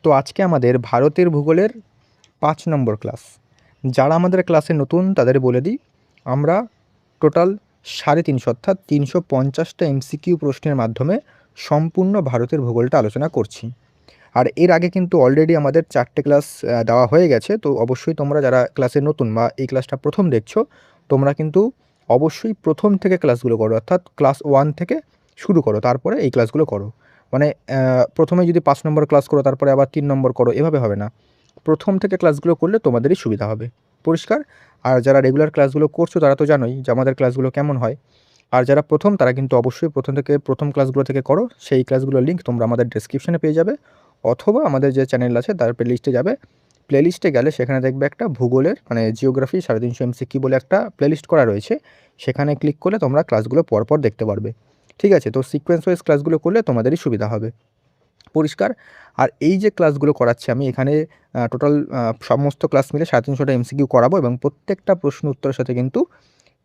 তো আজকে আমাদের ভারতের ভূগোলের ৫ নম্বর ক্লাস। যারা আমাদের ক্লাসে নতুন তাদের বলে দিই, আমরা টোটাল ৩৫০ অর্থাৎ ৩৫০টা এমসিকিউ প্রশ্নের মাধ্যমে সম্পূর্ণ ভারতের ভূগোলটা আলোচনা করছি। আর এর আগে কিন্তু অলরেডি আমাদের ৪টে ক্লাস দেওয়া হয়ে গেছে। তো অবশ্যই তোমরা যারা ক্লাসে নতুন বা এই ক্লাসটা প্রথম দেখছো, তোমরা কিন্তু অবশ্যই প্রথম থেকে ক্লাসগুলো করো, অর্থাৎ ক্লাস 1 থেকে শুরু করো, তারপরে এই ক্লাসগুলো করো। মানে প্রথমে যদি ৫ নম্বর ক্লাস করো তারপরে আবার ৩ নম্বর করো, এভাবে হবে না। প্রথম থেকে ক্লাসগুলো করলে তোমাদেরই সুবিধা হবে। পরিষ্কার? আর যারা রেগুলার ক্লাসগুলো করছো তারা তো জানোই যে আমাদের ক্লাসগুলো কেমন হয়। আর যারা প্রথম তারা কিন্তু অবশ্যই প্রথম ক্লাসগুলো থেকে করো। সেই ক্লাসগুলোর লিঙ্ক তোমরা আমাদের ডেসক্রিপশনে পেয়ে যাবে, অথবা আমাদের যে চ্যানেল আছে তার প্লেলিস্টে যাবে। প্লেলিস্টে গেলে সেখানে দেখবে একটা ভূগোলের মানে জিওগ্রাফি ৩৫০ এমসিকিউ বলে একটা প্লেলিস্ট করা রয়েছে। সেখানে ক্লিক করলে তোমরা ক্লাসগুলো পরপর দেখতে পারবে। ঠিক আছে? তো সিকোয়েন্স ওয়াইজ ক্লাসগুলো করলে তোমাদেরই সুবিধা হবে। পরিষ্কার? আর এই যে ক্লাসগুলো করাচ্ছি আমি এখানে টোটাল সমস্ত ক্লাস মিলে ৩৫০টা এমসিকিউ করাবো, এবং প্রত্যেকটা প্রশ্ন উত্তরের সাথে কিন্তু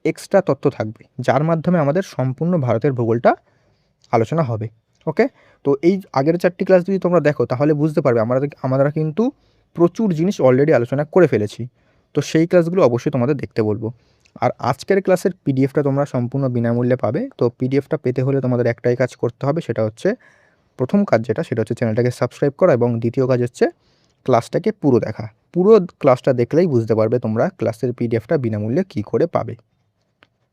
এক্সট্রা তথ্য থাকবে, যার মাধ্যমে আমাদের সম্পূর্ণ ভারতের ভূগোলটা আলোচনা হবে। ওকে? তো এই আগের ৪টি ক্লাস যদি তোমরা দেখো তাহলে বুঝতে পারবে আমরা কিন্তু প্রচুর জিনিস অলরেডি আলোচনা করে ফেলেছি। তো সেই ক্লাসগুলো অবশ্যই তোমাদের দেখতে বলবো। আর আজকের ক্লাসের পিডিএফটা তোমরা সম্পূর্ণ বিনামূল্যে পাবে। তো পিডিএফটা পেতে হলে তোমাদের একটাই কাজ করতে হবে, সেটা হচ্ছে প্রথম কাজ সেটা হচ্ছে চ্যানেলটাকে সাবস্ক্রাইব করা, এবং দ্বিতীয় কাজ হচ্ছে ক্লাসটাকে পুরো দেখা। পুরো ক্লাসটা দেখলেই বুঝতে পারবে তোমরা ক্লাসের পিডিএফটা বিনামূল্যে কী করে পাবে।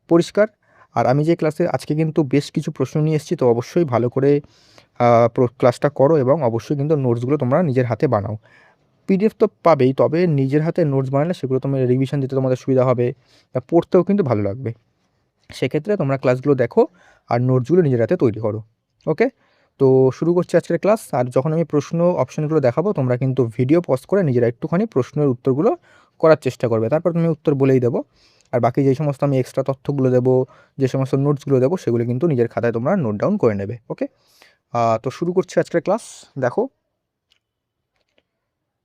পরিষ্কার? আর আমি যে ক্লাসে আজকে কিন্তু বেশ কিছু প্রশ্ন নিয়ে এসেছি, তো অবশ্যই ভালো করে ক্লাসটা করো, এবং অবশ্যই কিন্তু নোটসগুলো তোমরা নিজের হাতে বানাও। পিডিএফ তো পাবেই, তবে নিজের হাতে নোটস বানালে সেগুলো তোমার রিভিশন দিতে তোমাদের সুবিধা হবে, পড়তেও কিন্তু ভালো লাগবে। সেক্ষেত্রে তোমরা ক্লাসগুলো দেখো আর নোটসগুলো নিজের হাতে তৈরি করো। ওকে? তো শুরু করছি আজকের ক্লাস। আর যখন আমি প্রশ্ন অপশনগুলো দেখাবো তোমরা কিন্তু ভিডিও পজ করে নিজেরা একটুখানি প্রশ্নের উত্তরগুলো করার চেষ্টা করবে। তারপর তুমি উত্তর বলেই দেবো। আর বাকি যেই সমস্ত আমি এক্সট্রা তথ্যগুলো দেবো, যে সমস্ত নোটসগুলো দেবো, সেগুলো কিন্তু নিজের খাতায় তোমরা নোট ডাউন করে নেবে। ওকে? তো শুরু করছি আজকের ক্লাস। দেখো,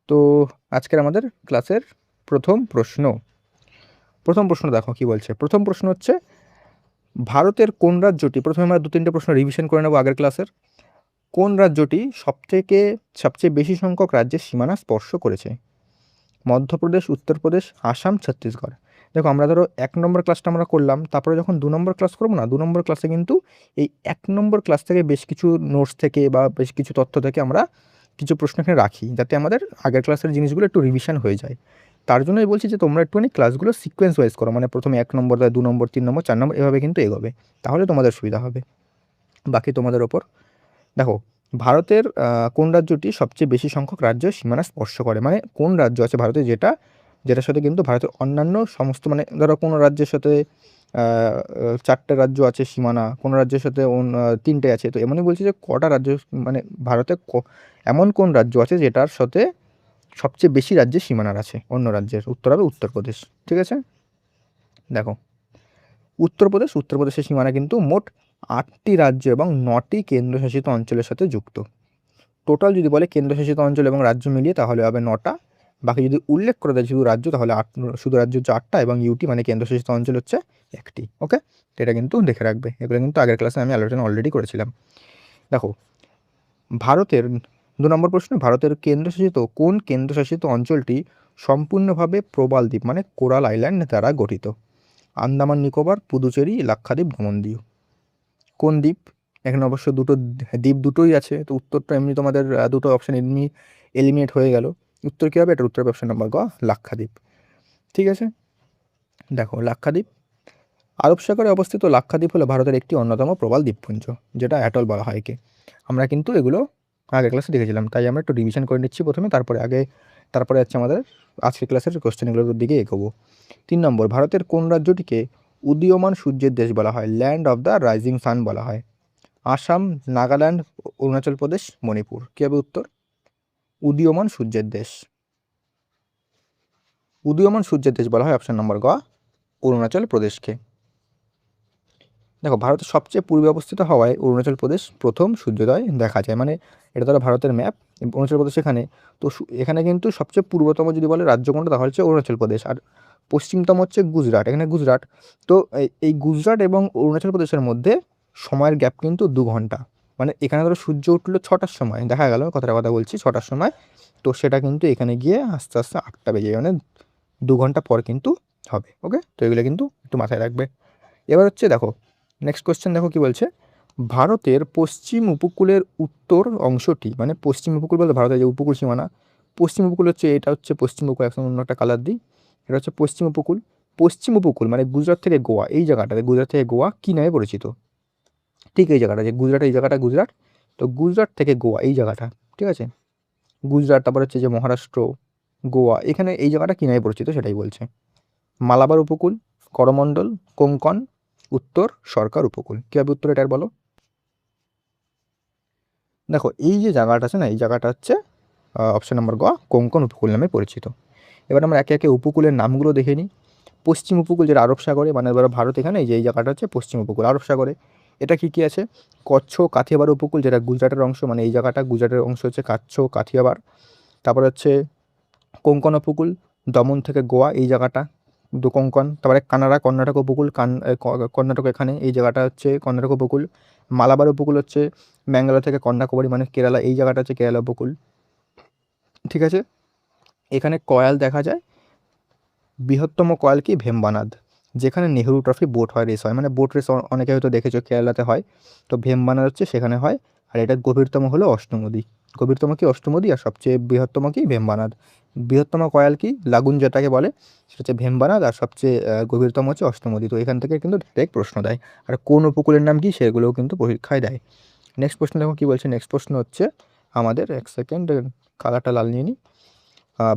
তো আজকের আমাদের ক্লাসের প্রথম প্রশ্ন দেখো কি বলছে। প্রথম প্রশ্ন হচ্ছে, ভারতের কোন রাজ্যটি, প্রথমে আমরা ২-৩টে প্রশ্ন রিভিশন করে নেবো আগের ক্লাসের। কোন রাজ্যটি সবচেয়ে বেশি সংখ্যক রাজ্যের সীমানা স্পর্শ করেছে? মধ্যপ্রদেশ, উত্তরপ্রদেশ, আসাম, ছত্তিশগড়। দেখো, আমরা ধরো ১ নম্বর ক্লাসটা আমরা করলাম, তারপরে যখন ২ নম্বর ক্লাস করবো না, ২ নম্বর ক্লাসে কিন্তু এই ১ নম্বর ক্লাস থেকে বেশ কিছু নোটস থেকে বা বেশ কিছু তথ্য থেকে আমরা কিছু প্রশ্ন এখানে রাখি, যাতে আমাদের আগের ক্লাসের জিনিসগুলো একটু রিভিশন হয়ে যায়। তার জন্যই বলছি যে তোমরা একটুখানি ক্লাসগুলো সিকোয়েন্স ওয়াইজ করো, মানে প্রথমে ১ নম্বর, ২ নম্বর, ৩ নম্বর, ৪ নম্বর, এভাবে কিন্তু এগোবে। তাহলে তোমাদের সুবিধা হবে। বাকি তোমাদের ওপর। দেখো, ভারতের কোন রাজ্যটি সবচেয়ে বেশি সংখ্যক রাজ্যের সীমানা স্পর্শ করে? মানে কোন রাজ্য আছে ভারতে যেটার সাথে কিন্তু ভারতের অন্যান্য সমস্ত, মানে ধরো কোনো রাজ্যের সাথে ৪টে রাজ্য আছে সীমানা, কোনো রাজ্যের সাথে ৩টে আছে। তো এমনই বলছি যে কটা রাজ্য, মানে ভারতে এমন কোন রাজ্য আছে যেটার সাথে সবচেয়ে বেশি রাজ্যের সীমানার আছে অন্য রাজ্যের? উত্তর হবে উত্তরপ্রদেশ। ঠিক আছে? দেখো, উত্তরপ্রদেশের সীমানা কিন্তু মোট ৮টি রাজ্য এবং 9টি কেন্দ্রশাসিত অঞ্চলের সাথে যুক্ত। টোটাল যদি বলে কেন্দ্রশাসিত অঞ্চল এবং রাজ্য মিলিয়ে তাহলে হবে 9টা। বাকি যদি উল্লেখ করে দেয় শুধু রাজ্য, তাহলে শুধু রাজ্য হচ্ছে 8টা, এবং ইউটি মানে কেন্দ্রশাসিত অঞ্চল হচ্ছে 1টি। ওকে? তো এটা কিন্তু দেখে রাখবে, এগুলো কিন্তু আগের ক্লাসে আমি আলোচনা অলরেডি করেছিলাম। দেখো, ভারতের ২ নম্বর প্রশ্ন, ভারতের কোন কেন্দ্রশাসিত অঞ্চলটি সম্পূর্ণভাবে প্রবাল দ্বীপ মানে কোরাল আইল্যান্ড দ্বারা গঠিত? আন্দামান নিকোবর, পুদুচেরি, লাক্ষাদ্বীপ, দমনদ্বীপ। কোন দ্বীপ? এখানে অবশ্য দ্বীপ দুটোই আছে, তো উত্তরটা এমনি তোমাদের দুটো অপশন এমনি এলিমিনেট হয়ে গেল। উত্তর কী হবে? এটার উত্তর হবে অপশন নাম্বার গ, লাক্ষাদ্বীপ। ঠিক আছে? দেখো, লাক্ষাদ্বীপ আরব সাগরে অবস্থিত লাক্ষাদ্বীপ হলো ভারতের একটি অন্যতম প্রবাল দ্বীপপুঞ্জ, যেটা অ্যাটল বলা হয় একে। আমরা কিন্তু এগুলো আগের ক্লাসে দেখেছিলাম, তাই আমরা একটু রিভিশন করে নিচ্ছি প্রথমে, তারপরে হচ্ছে আমাদের আজকের ক্লাসের কোশ্চেনগুলোর দিকে এগোবো। ৩ নম্বর, ভারতের কোন রাজ্যটিকে উদীয়মান সূর্যের দেশ বলা হয়, land of the rising sun বলা হয়? আসাম, নাগাল্যান্ড, অরুণাচল প্রদেশ, মণিপুর। কী হবে উত্তর? উদীয়মান সূর্যের দেশ। উদীয়মান সূর্যের দেশ বলা হয় অপশন নম্বর গ, অরুণাচল প্রদেশকে। দেখো, ভারতের সবচেয়ে পূর্বে অবস্থিত হওয়ায় অরুণাচল প্রদেশ প্রথম সূর্যোদয় দেখা যায়। মানে এটা ধরো ভারতের ম্যাপ, অরুণাচল প্রদেশ এখানে। তো এখানে কিন্তু সবচেয়ে পূর্বতম যদি বলে রাজ্য কোনটা, তাহলে হচ্ছে অরুণাচল প্রদেশ। আর পশ্চিমতম হচ্ছে গুজরাট, এখানে গুজরাট। তো এই গুজরাট এবং অরুণাচল প্রদেশের মধ্যে সময়ের গ্যাপ কিন্তু 2 ঘন্টা। মানে এখানে ধরো সূর্য উঠলো 6টার সময়, দেখা গেল কথাটা কথা বলছি 6টার সময়, তো সেটা কিন্তু এখানে গিয়ে আস্তে আস্তে 8টা বেজে যাবে, মানে 2 ঘন্টা পর কিন্তু হবে। ওকে, তো এগুলো কিন্তু একটু মাথায় রাখবে। এবার হচ্ছে দেখো নেক্সট কোশ্চেন, দেখো কি বলছে, ভারতের পশ্চিম উপকূলের উত্তর অংশটি, মানে পশ্চিম উপকূল বলতে ভারতের যে উপকূল সীমানা, পশ্চিম উপকূল হচ্ছে এটা, হচ্ছে পশ্চিম উপকূল, এখন অন্য একটা কালার দিই, এটা হচ্ছে পশ্চিম উপকূল। পশ্চিম উপকূল মানে গুজরাট থেকে গোয়া, এই জায়গাটাতে গুজরাট থেকে গোয়া কী নামে পরিচিত? ঠিক এই জায়গাটা, যে গুজরাট, এই জায়গাটা গুজরাট, তো গুজরাট থেকে গোয়া এই জায়গাটা, ঠিক আছে, গুজরাট, তারপর হচ্ছে যে মহারাষ্ট্র, গোয়া, এখানে এই জায়গাটা কী নামে পরিচিত সেটাই বলছে। মালাবার উপকূল, করমণ্ডল, কোঙ্কণ, উত্তর সরকার উপকূল। কী হবে উত্তর এটার বলো? দেখো এই যে জায়গাটা আছে না, এই জায়গাটা হচ্ছে অপশন নাম্বার গ, কোঙ্কণ উপকূল নামে পরিচিত। এবার আমরা একে একে উপকূলের নামগুলো দেখে নিই। পশ্চিম উপকূল যেটা আরব সাগরে, মানে ধরো ভারত এখানে, এই যে এই জায়গাটা হচ্ছে পশ্চিম উপকূল আরব সাগরে। এটা কী কী আছে? কচ্ছ কাথিয়াবার উপকূল, যেটা গুজরাটের অংশ, মানে এই জায়গাটা গুজরাটের অংশ হচ্ছে কচ্ছ কাথিয়াবার। তারপর হচ্ছে কোঙ্কণ উপকূল, দমন থেকে গোয়া এই জায়গাটা, কোঙ্কণ। তারপরে কানাড়া কর্ণাটক উপকূল, কর্ণাটক এখানে এই জায়গাটা হচ্ছে কর্ণাটক উপকূল। মালাবার উপকূল হচ্ছে ম্যাঙ্গালোর থেকে কন্যাকুমারী মানে কেরালা, এই জায়গাটা হচ্ছে কেরালা উপকূল, ঠিক আছে। এখানে কয়াল দেখা যায়, বৃহত্তম কয়াল কি? ভেম্বানাদ, যেখানে নেহেরু ট্রফি বোট হয়, রেস হয়, মানে বোট রেস অনেকে হয়তো দেখেছো কেরালাতে হয়, তো ভেম্বানাদ হচ্ছে সেখানে হয়। আর এটা গভীরতম হলো অষ্টমুদি, গভীরতম কি অষ্টমুদি, আর সবচেয়ে বৃহত্তম কি? ভেম্বানাদ। বৃহত্তম কয়াল কি? লাগুন যেটাকে বলে, সেটা হচ্ছে ভেম্বানাদ, আর সবচেয়ে গভীরতম হচ্ছে অষ্টমুদি। তো এখান থেকে কিন্তু ডাইরেক্ট প্রশ্ন দেয়। আর কোন উপকূলের নাম কি সেগুলোও কিন্তু পরীক্ষায় দেয়। নেক্সট প্রশ্ন দেখো কী বলছে, নেক্সট প্রশ্ন হচ্ছে আমাদের, এক সেকেন্ড কালারটা লাল নিয়ে নিই।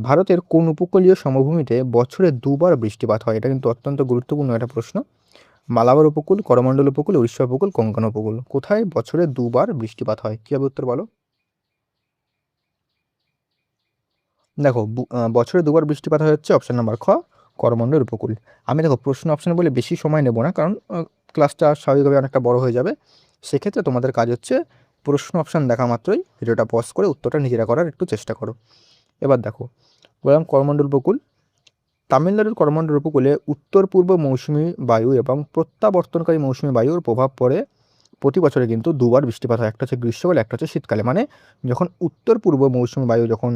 ভারতের কোন উপকূলীয় সমভূমিতে বছরে 2বার বৃষ্টিপাত হয়? এটা কিন্তু অত্যন্ত গুরুত্বপূর্ণ একটা প্রশ্ন। মালাবার উপকূল, করমণ্ডল উপকূল, উড়িষ্যা উপকূল, কোঙ্কণ উপকূল, কোথায় বছরে 2বার বৃষ্টিপাত হয়? কী হবে উত্তর বলো? দেখো বছরে 2বার বৃষ্টিপাত হয় হচ্ছে অপশন নাম্বার খ, করমণ্ডল উপকূল। আমি দেখো প্রশ্ন অপশন বলে বেশি সময় নেব না, কারণ ক্লাসটা স্বাভাবিকভাবে অনেকটা বড় হয়ে যাবে। সেক্ষেত্রে তোমাদের কাজ হচ্ছে প্রশ্ন অপশন দেখা মাত্রই ভিডিওটা পজ করে উত্তরটা নিজেরা করার একটু চেষ্টা করো। এবার দেখো, বললাম করমণ্ডল উপকূল, তামিলনাড়ুর করমণ্ডল উপকূলে উত্তর পূর্ব মৌসুমী বায়ু এবং প্রত্যাবর্তনকারী মৌসুমী বায়ুর প্রভাব পড়ে প্রতি বছরে কিন্তু 2বার বৃষ্টিপাত হয়, একটা হচ্ছে গ্রীষ্মকালে, একটা হচ্ছে শীতকালে। মানে যখন উত্তর পূর্ব মৌসুমী বায়ু যখন,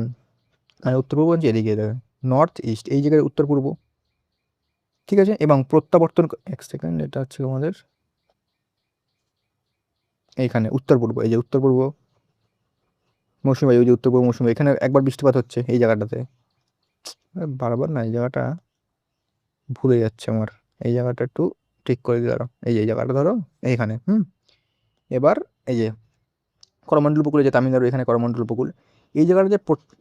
মানে উত্তর পূর্ব যে এদিকে নর্থ ইস্ট এই জায়গায় উত্তর পূর্ব, ঠিক আছে, এবং প্রত্যাবর্তন, এক সেকেন্ড, এটা হচ্ছে আমাদের এইখানে উত্তর পূর্ব, এই যে উত্তর পূর্ব মৌসুমী বায়ু, যে উত্তর পূর্ব মৌসুমী, এখানে একবার বৃষ্টিপাত হচ্ছে এই জায়গাটাতে। বারবার না, এই জায়গাটা ভুলে যাচ্ছে আমার, এই জায়গাটা একটু ঠিক করে দিই ধরো, এই যে এই জায়গাটা ধরো এইখানে, এবার এই যে করমণ্ডল উপকূলে, যে তামিলনাড়ু এখানে করমণ্ডল উপকূল, এই জায়গাটা যে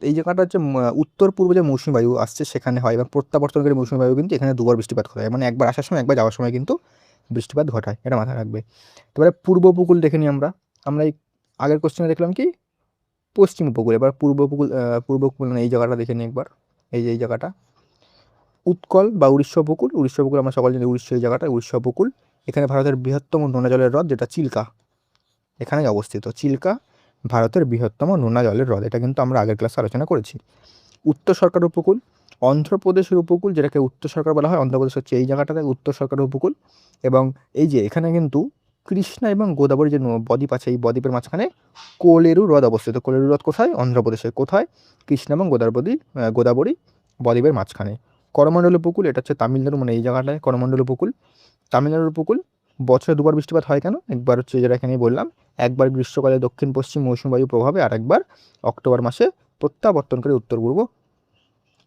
এই জায়গাটা হচ্ছে উত্তর পূর্ব যে মৌসুমী বায়ু আসছে সেখানে হয়, এবং প্রত্যাবর্তনকারী মৌসুমী বায়ু কিন্তু এখানে 2বার বৃষ্টিপাত ঘটায়, মানে একবার আসার সময় একবার যাওয়ার সময় কিন্তু বৃষ্টিপাত ঘটায়, এটা মাথায় রাখবে। তারপরে পূর্ব উপকূল দেখে নিই আমরা। আমরা এই আগের কোশ্চেনে দেখলাম কি পশ্চিম উপকূল, এবার পূর্ব উপকূল, পূর্ব উপকূল মানে এই জায়গাটা দেখে নিই একবার, এই যে এই জায়গাটা উৎকল বা উড়িষ্যা উপকূল, উড়িষ্যা উপকূল আমরা সকলে জানি, উড়িষ্যা এই জায়গাটা উড়িষ্যা উপকূল। এখানে ভারতের বৃহত্তম নোনা জলের হ্রদ যেটা চিল্কা এখানেই অবস্থিত, চিল্কা ভারতের বৃহত্তম নোনা জলের হ্রদ, এটা কিন্তু আমরা আগের ক্লাসে আলোচনা করেছি। উত্তর সরকার উপকূল, অন্ধ্রপ্রদেশের উপকূল যেটাকে উত্তর সরকার বলা হয়, অন্ধ্রপ্রদেশ হচ্ছে এই জায়গাটাতে উত্তর সরকার উপকূল। এবং এই যে এখানে কিন্তু কৃষ্ণা এবং গোদাবরী যে বদ্বীপ আছে, এই বদ্বীপের মাঝখানে কোলেরু হ্রদ অবস্থিত। কোলেরু হ্রদ কোথায়? অন্ধ্রপ্রদেশে। কোথায়? কৃষ্ণা এবং গোদাবরী বদ্বীপের মাঝখানে। করমণ্ডল উপকূল, এটা হচ্ছে তামিলনাড়ু, মানে এই জায়গাটায় করমণ্ডল উপকূল। তামিলনাড়ুর উপকূল, বছরে 2বার বৃষ্টিপাত হয় কেন? একবার হচ্ছে যেটা এখানেই বললাম, একবার গ্রীষ্মকালে দক্ষিণ পশ্চিম মৌসুমী বায়ুর প্রভাবে, আর একবার অক্টোবর মাসে প্রত্যাবর্তনকারী উত্তর পূর্ব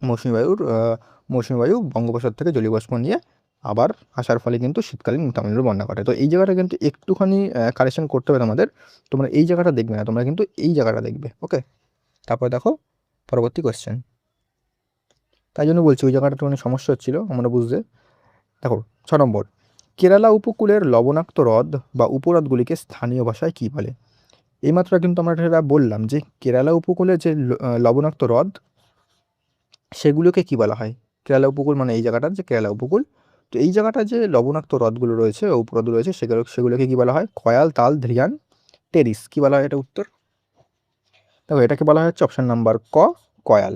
মৌসুমী বায়ু বঙ্গোপসাগর থেকে জলীয় বাষ্প নিয়ে আবার আসার ফলে কিন্তু শীতকালীন তামিলনাড়ু বন্যা ঘটে। তো এই জায়গাটা কিন্তু একটুখানি কারেকশন করতে হবে তোমাদের, তোমরা এই জায়গাটা দেখবে না, তোমরা কিন্তু এই জায়গাটা দেখবে। ওকে, তারপর দেখো পরবর্তী কোয়েশ্চেন। তাই জন্য বলছি ওই জায়গাটা একটুখানি সমস্যা হচ্ছিল আমরা বুঝতে। দেখো 6 নম্বর, কেরালা উপকূলের লবণাক্ত হ্রদ বা উপহ্রদগুলিকে স্থানীয় ভাষায় কী বলে? এইমাত্র কিন্তু আমরা এটা বললাম যে কেরালা উপকূলে যে লবণাক্ত হ্রদ সেগুলোকে কী বলা হয়? কেরালা উপকূল মানে এই জায়গাটার যে কেরালা উপকূল, তো এই জায়গাটা যে লবণাক্ত হ্রদগুলো রয়েছে, উপহ্রদ রয়েছে, সেগুলোকে কী বলা হয়? কয়াল, তাল, ধীরিয়ান, টেরিস। কী বলা হয় এটা উত্তর? দেখো এটাকে বলা হচ্ছে অপশন নাম্বার ক, কয়াল।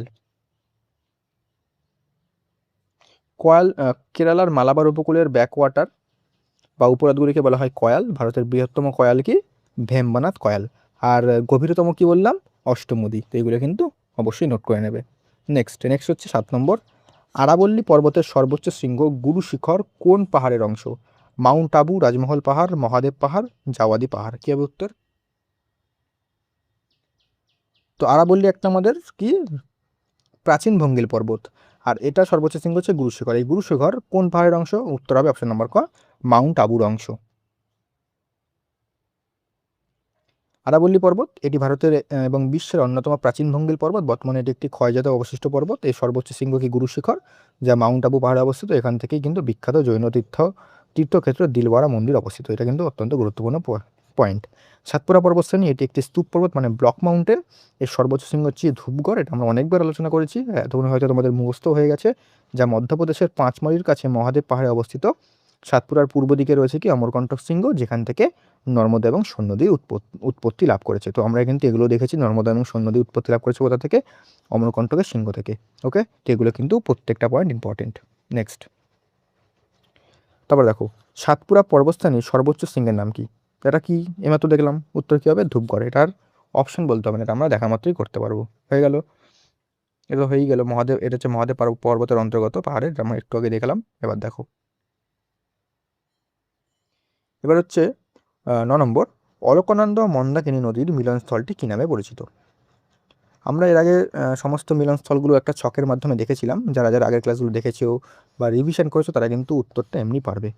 কয়াল, কেরালার মালাবার উপকূলের ব্যাকওয়াটার বা উপহ্রদগুলিকে বলা হয় কয়াল। ভারতের বৃহত্তম কয়াল কি? ভেম্বানাথ কয়াল। আর গভীরতম কি বললাম? অষ্টমুদি। তো এগুলো কিন্তু অবশ্যই নোট করে নেবে। নেক্সট হচ্ছে 7 নম্বর, আরাবল্লী পর্বতের সর্বোচ্চ শৃঙ্গ গুরু শিখর কোন পাহাড়ের অংশ? মাউন্ট আবু, রাজমহল পাহাড়, মহাদেব পাহাড়, জাওয়াদি পাহাড়। কি হবে উত্তর? তো আরাবল্লী একটা আমাদের কি প্রাচীন ভঙ্গিল পর্বত, আর এটা সর্বোচ্চ শৃঙ্গ হচ্ছে গুরু শিখর। এই গুরু শিখর কোন পাহাড়ের অংশ? উত্তর হবে অপশন নম্বর ক, মাউন্ট আবুর অংশ। আরাবল্লী পর্বত এটি ভারতের এবং বিশ্বের অন্যতম প্রাচীন ভঙ্গিল পর্বত। বর্তমানে এটি একটি ক্ষয়জাত অবশিষ্ট পর্বত। এই সর্বোচ্চ শৃঙ্গ কি গুরু শিখর, যা মাউন্ট আবু পাহাড়ে অবস্থিত। এখান থেকেই কিন্তু বিখ্যাত জৈন তীর্থক্ষেত্র দিলওয়ারা মন্দির অবস্থিত। এটা কিন্তু অত্যন্ত গুরুত্বপূর্ণ পয়েন্ট। সাতপুরা পর্বতশ্রেণী এটি একটি স্তূপ পর্বত মানে ব্লক মাউন্টেন। এর সর্বোচ্চ শৃঙ্গ হচ্ছে ধূপগড়। এটা আমরা অনেকবার আলোচনা করেছি, এতক্ষণ হয়তো তোমাদের মুখস্থ হয়ে গেছে। যা মধ্যপ্রদেশের পাঁচমারির কাছে মহাদেব পাহাড়ে অবস্থিত। সাতপুরার পূর্ব দিকে রয়েছে কি অমরকণ্টক শৃঙ্গ, যেখান থেকে নর্মদা এবং সোন নদীর উৎপত্তি লাভ করেছে। তো আমরা কিন্তু এগুলো দেখেছি, নর্মদা এবং সোন নদী উৎপত্তি লাভ করেছে কোথা থেকে? অমরকণ্টকের শৃঙ্গ থেকে। ওকে, তো এগুলো কিন্তু প্রত্যেকটা পয়েন্ট ইম্পর্টেন্ট। নেক্সট, তারপর দেখো, সাতপুরা পর্বতস্থানের সর্বোচ্চ শৃঙ্গের নাম কি? এটা কি এমাত্র দেখলাম, উত্তর কি হবে? ধূপগড়। এটার অপশন বলতে হবে না, এটা আমরা দেখা মাত্রই করতে পারবো। হয়ে গেল, এটা হয়েই গেল মহাদেব। এটা হচ্ছে মহাদেব পর্বতের অন্তর্গত পাহাড়ের, আমরা একটু আগে দেখলাম। এবার দেখো, এবার হচ্ছে 9 নম্বর, অলকানন্দা ও মন্দাকিনী নদীর মিলনস্থলটি কী নামে পরিচিত? আমরা এর আগে সমস্ত মিলনস্থলগুলো একটা ছকের মাধ্যমে দেখেছিলাম। যারা যারা আগের ক্লাসগুলো দেখেছো বা রিভিশন করেছো তারা কিন্তু উত্তরটা এমনি পারবে।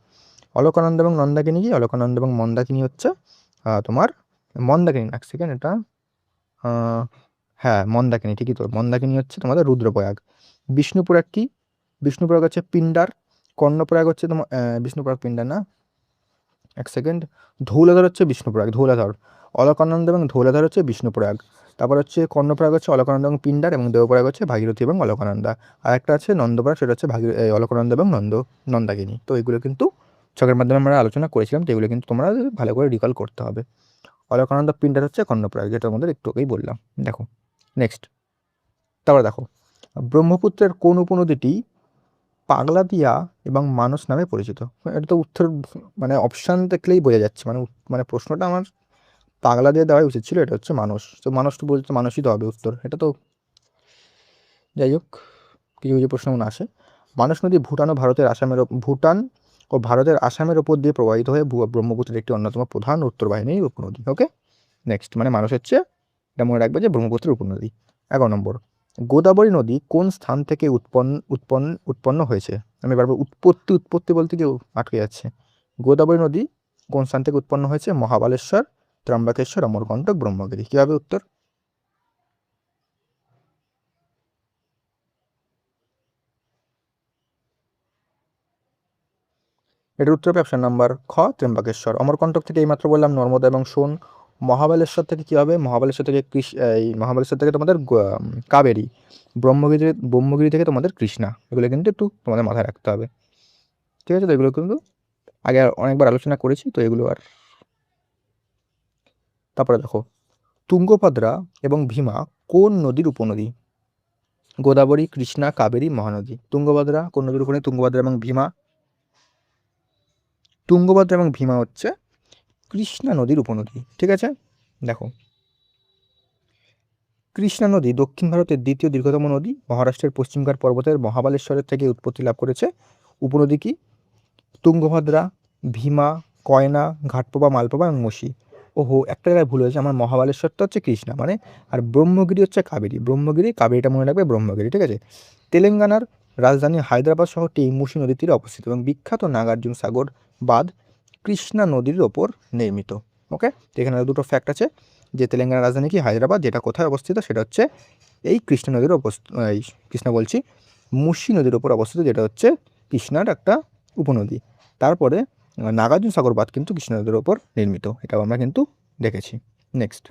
অলকানন্দা এবং মন্দাকিনী কি? অলকানন্দা এবং মন্দাকিনী হচ্ছে তোমার মন্দাকিনী, এক সেকেন্ড, এটা হ্যাঁ মন্দাকিনী, ঠিকই তো। মন্দাকিনী হচ্ছে তোমাদের রুদ্রপ্রয়াগ। বিষ্ণুপ্রয়াগ কি? বিষ্ণুপ্রয়াগ হচ্ছে পিন্ডার। কর্ণপ্রয়াগ হচ্ছে তোমার বিষ্ণুপ্রয়াগ পিন্ডার না, এক সেকেন্ড, ধৌলাধর হচ্ছে বিষ্ণুপ্রয়াগ, ধৌলাধর। অলকানন্দা এবং ধৌলাধর হচ্ছে বিষ্ণুপ্রয়াগ। তারপর হচ্ছে কর্ণপ্রয়াগ হচ্ছে অলকানন্দা এবং পিন্ডার, এবং দেবপ্রয়াগ হচ্ছে ভাগীরথী এবং অলকানন্দা। আর একটা আছে নন্দপ্রয়াগ, সেটা হচ্ছে অলকানন্দা এবং নন্দাকিনী। তো এগুলো কিন্তু ছকের মাধ্যমে আমরা আলোচনা করেছিলাম, তো এগুলো কিন্তু তোমরা ভালো করে রিকল করতে হবে। অলকানন্দা পিন্ডার হচ্ছে কর্ণপ্রয়াগ, যেটা আমাদের একটু আগেই বললাম। দেখো নেক্সট, তারপর দেখো, ব্রহ্মপুত্রের কোন উপনদীটি পাগলাদিয়া এবং মানস নামে পরিচিত? এটা তো উত্তর মানে অপশান দেখলেই বোঝা যাচ্ছে, মানে প্রশ্নটা আমার পাগলা দিয়ে দেওয়াই উচিত ছিল। এটা হচ্ছে মানস। তো মানস তো বলতে মানুষই তো হবে উত্তর, এটা তো। যাই হোক, কিছু কিছু প্রশ্ন মনে আসে। মানস নদী ভুটান ও ভারতের আসামের ওপর দিয়ে প্রবাহিত হয়ে ব্রহ্মপুত্রের একটি অন্যতম প্রধান উত্তরবাহিনীর উপনদী। ওকে, নেক্সট, মানে মানুষ হচ্ছে, এটা মনে রাখবে যে ব্রহ্মপুত্রের উপনদী। 11 নম্বর, গোদাবরী নদী কোন স্থান থেকে উৎপন্ন হয়েছে? আমি বারবার উৎপত্তি বলতে কেউ আটকে যাচ্ছে। গোদাবরী নদী কোন স্থান থেকে উৎপন্ন হয়েছে? মহাবালেশ্বর, ত্রম্বকেশ্বর, অমরকণ্টক, ব্রহ্মগিরি। কি হবে উত্তর? এটার উত্তর হবে অপশন নাম্বার খ, ত্রম্বকেশ্বর। অমরকণ্টক থেকে এইমাত্র বললাম নর্মদা এবং সোন। মহাবালেশ্বর থেকে কি হবে? মহাবালেশ্বর থেকে এই মহাবালেশ্বর থেকে তোমাদের কাবেরী। ব্রহ্মগিরি থেকে তোমাদের কৃষ্ণা। এগুলো কিন্তু একটু তোমাদের মাথায় রাখতে হবে, ঠিক আছে? তো এগুলো কিন্তু আগে অনেকবার আলোচনা করেছি, তো এগুলো আর। তারপরে দেখো, তুঙ্গভদ্রা এবং ভীমা কোন নদীর উপনদী? গোদাবরী, কৃষ্ণা, কাবেরী, মহানদী। তুঙ্গভদ্রা কোন নদীর উপনদী? তুঙ্গভদ্রা এবং ভীমা। তুঙ্গভদ্রা এবং ভীমা হচ্ছে কৃষ্ণা নদীর উপনদী, ঠিক আছে? দেখো, কৃষ্ণা নদী দক্ষিণ ভারতের দ্বিতীয় দীর্ঘতম নদী। মহারাষ্ট্রের পশ্চিমঘাট পর্বতের মহাবালেশ্বরের থেকে উৎপত্তি লাভ করেছে। উপনদী কি? তুঙ্গভদ্রা, ভীমা, কয়না, ঘাটপ্রভা, মালপ্রভা এবং মুসি। ওহো, একটা জায়গায় ভুল হয়েছে, আমার মহাবালেশ্বরটা হচ্ছে কৃষ্ণা মানে, আর ব্রহ্মগিরি হচ্ছে কাবেরী। কাবেরীটা মনে রাখবে, ব্রহ্মগিরি, ঠিক আছে? তেলেঙ্গানার রাজধানী হায়দ্রাবাদ শহরটি মুসি নদীর তীরে অবস্থিত এবং বিখ্যাত নাগার্জুন সাগর বাঁধ কৃষ্ণা নদীর ওপর নির্মিত। ওকে, তো এখানে দুটো ফ্যাক্ট আছে, যে তেলেঙ্গানার রাজধানী কি হায়দ্রাবাদ, যেটা কোথায় অবস্থিত? সেটা হচ্ছে এই কৃষ্ণা নদীর এই কৃষ্ণা বলছি, মুসি নদীর ওপর অবস্থিত, যেটা হচ্ছে কৃষ্ণার একটা উপনদী। তারপরে নাগার্জুন সাগর বাঁধ কিন্তু কৃষ্ণা নদীর ওপর নির্মিত, এটাও আমরা কিন্তু দেখেছি। নেক্সট,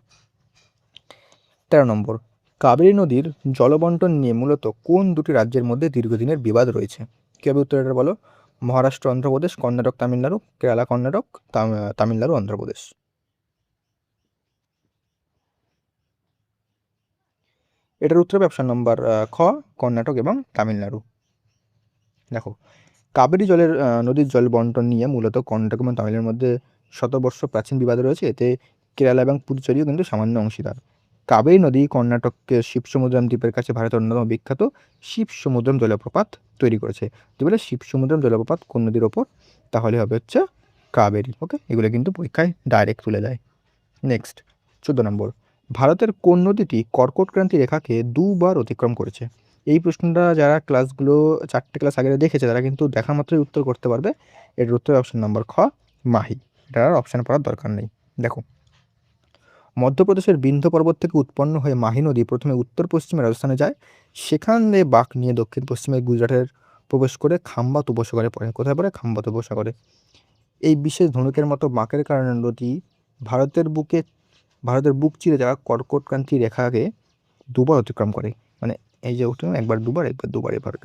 13 নম্বর, কাবেরী নদীর জলবন্টন নিয়ে মূলত কোন দুটি রাজ্যের মধ্যে দীর্ঘদিনের বিবাদ রয়েছে? কী হবে উত্তর? এটা বলো। মহারাষ্ট্র অন্ধ্রপ্রদেশ, কর্ণাটক তামিলনাড়ু, কেরালা কর্ণাটক, তামিলনাড়ু অন্ধ্রপ্রদেশ। এটার উত্তর হবে অপশন নম্বর খ, কর্ণাটক এবং তামিলনাড়ু। দেখো, কাবেরী নদীর জল বন্টন নিয়ে মূলত কর্ণাটক এবং তামিলনাড়ুর মধ্যে শতবর্ষ প্রাচীন বিবাদ রয়েছে। এতে কেরালা এবং পুদুচেরিও কিন্তু সামান্য অংশীদার। কাবেরী নদী কর্ণাটকের শিবসমুদ্রম দ্বীপের কাছে ভারতের অন্যতম বিখ্যাত শিবসমুদ্রম জলপ্রপাত তৈরি করেছে। তো বলে শিবসমুদ্রম জলপ্রপাত কোন নদীর ওপর? তাহলে হবে হচ্ছে কাবেরী। ওকে, এগুলো কিন্তু পরীক্ষায় ডাইরেক্ট তুলে দেয়। নেক্সট 14 নম্বর, ভারতের কোন নদীটি কর্কটক্রান্তি রেখাকে দুবার অতিক্রম করেছে? এই প্রশ্নটা যারা ক্লাসগুলো 4টে ক্লাস আগে দেখেছে তারা কিন্তু দেখা মাত্রই উত্তর করতে পারবে। এর উত্তর অপশন নাম্বার খ, মাহি। এটা আর অপশান পড়ার দরকার নেই। দেখো, মধ্যপ্রদেশের বিন্ধ্য পর্বত থেকে উৎপন্ন হয়ে মাহি নদী প্রথমে উত্তর পশ্চিমে রাজস্থানে যায়, সেখানে বাঁক নিয়ে দক্ষিণ পশ্চিমে গুজরাটের প্রবেশ করে খাম্বাত উপসাগরে পড়ে। কোথায় পড়ে? খাম্বাত উপসাগরে। এই বিশেষ ধনুকের মতো বাঁকের কারণে নদী ভারতের বুক চিরে যাওয়া কর্কটক্রান্তি রেখাকে দুবার অতিক্রম করে। মানে এই যে উঠে একবার দুবার এভাবে।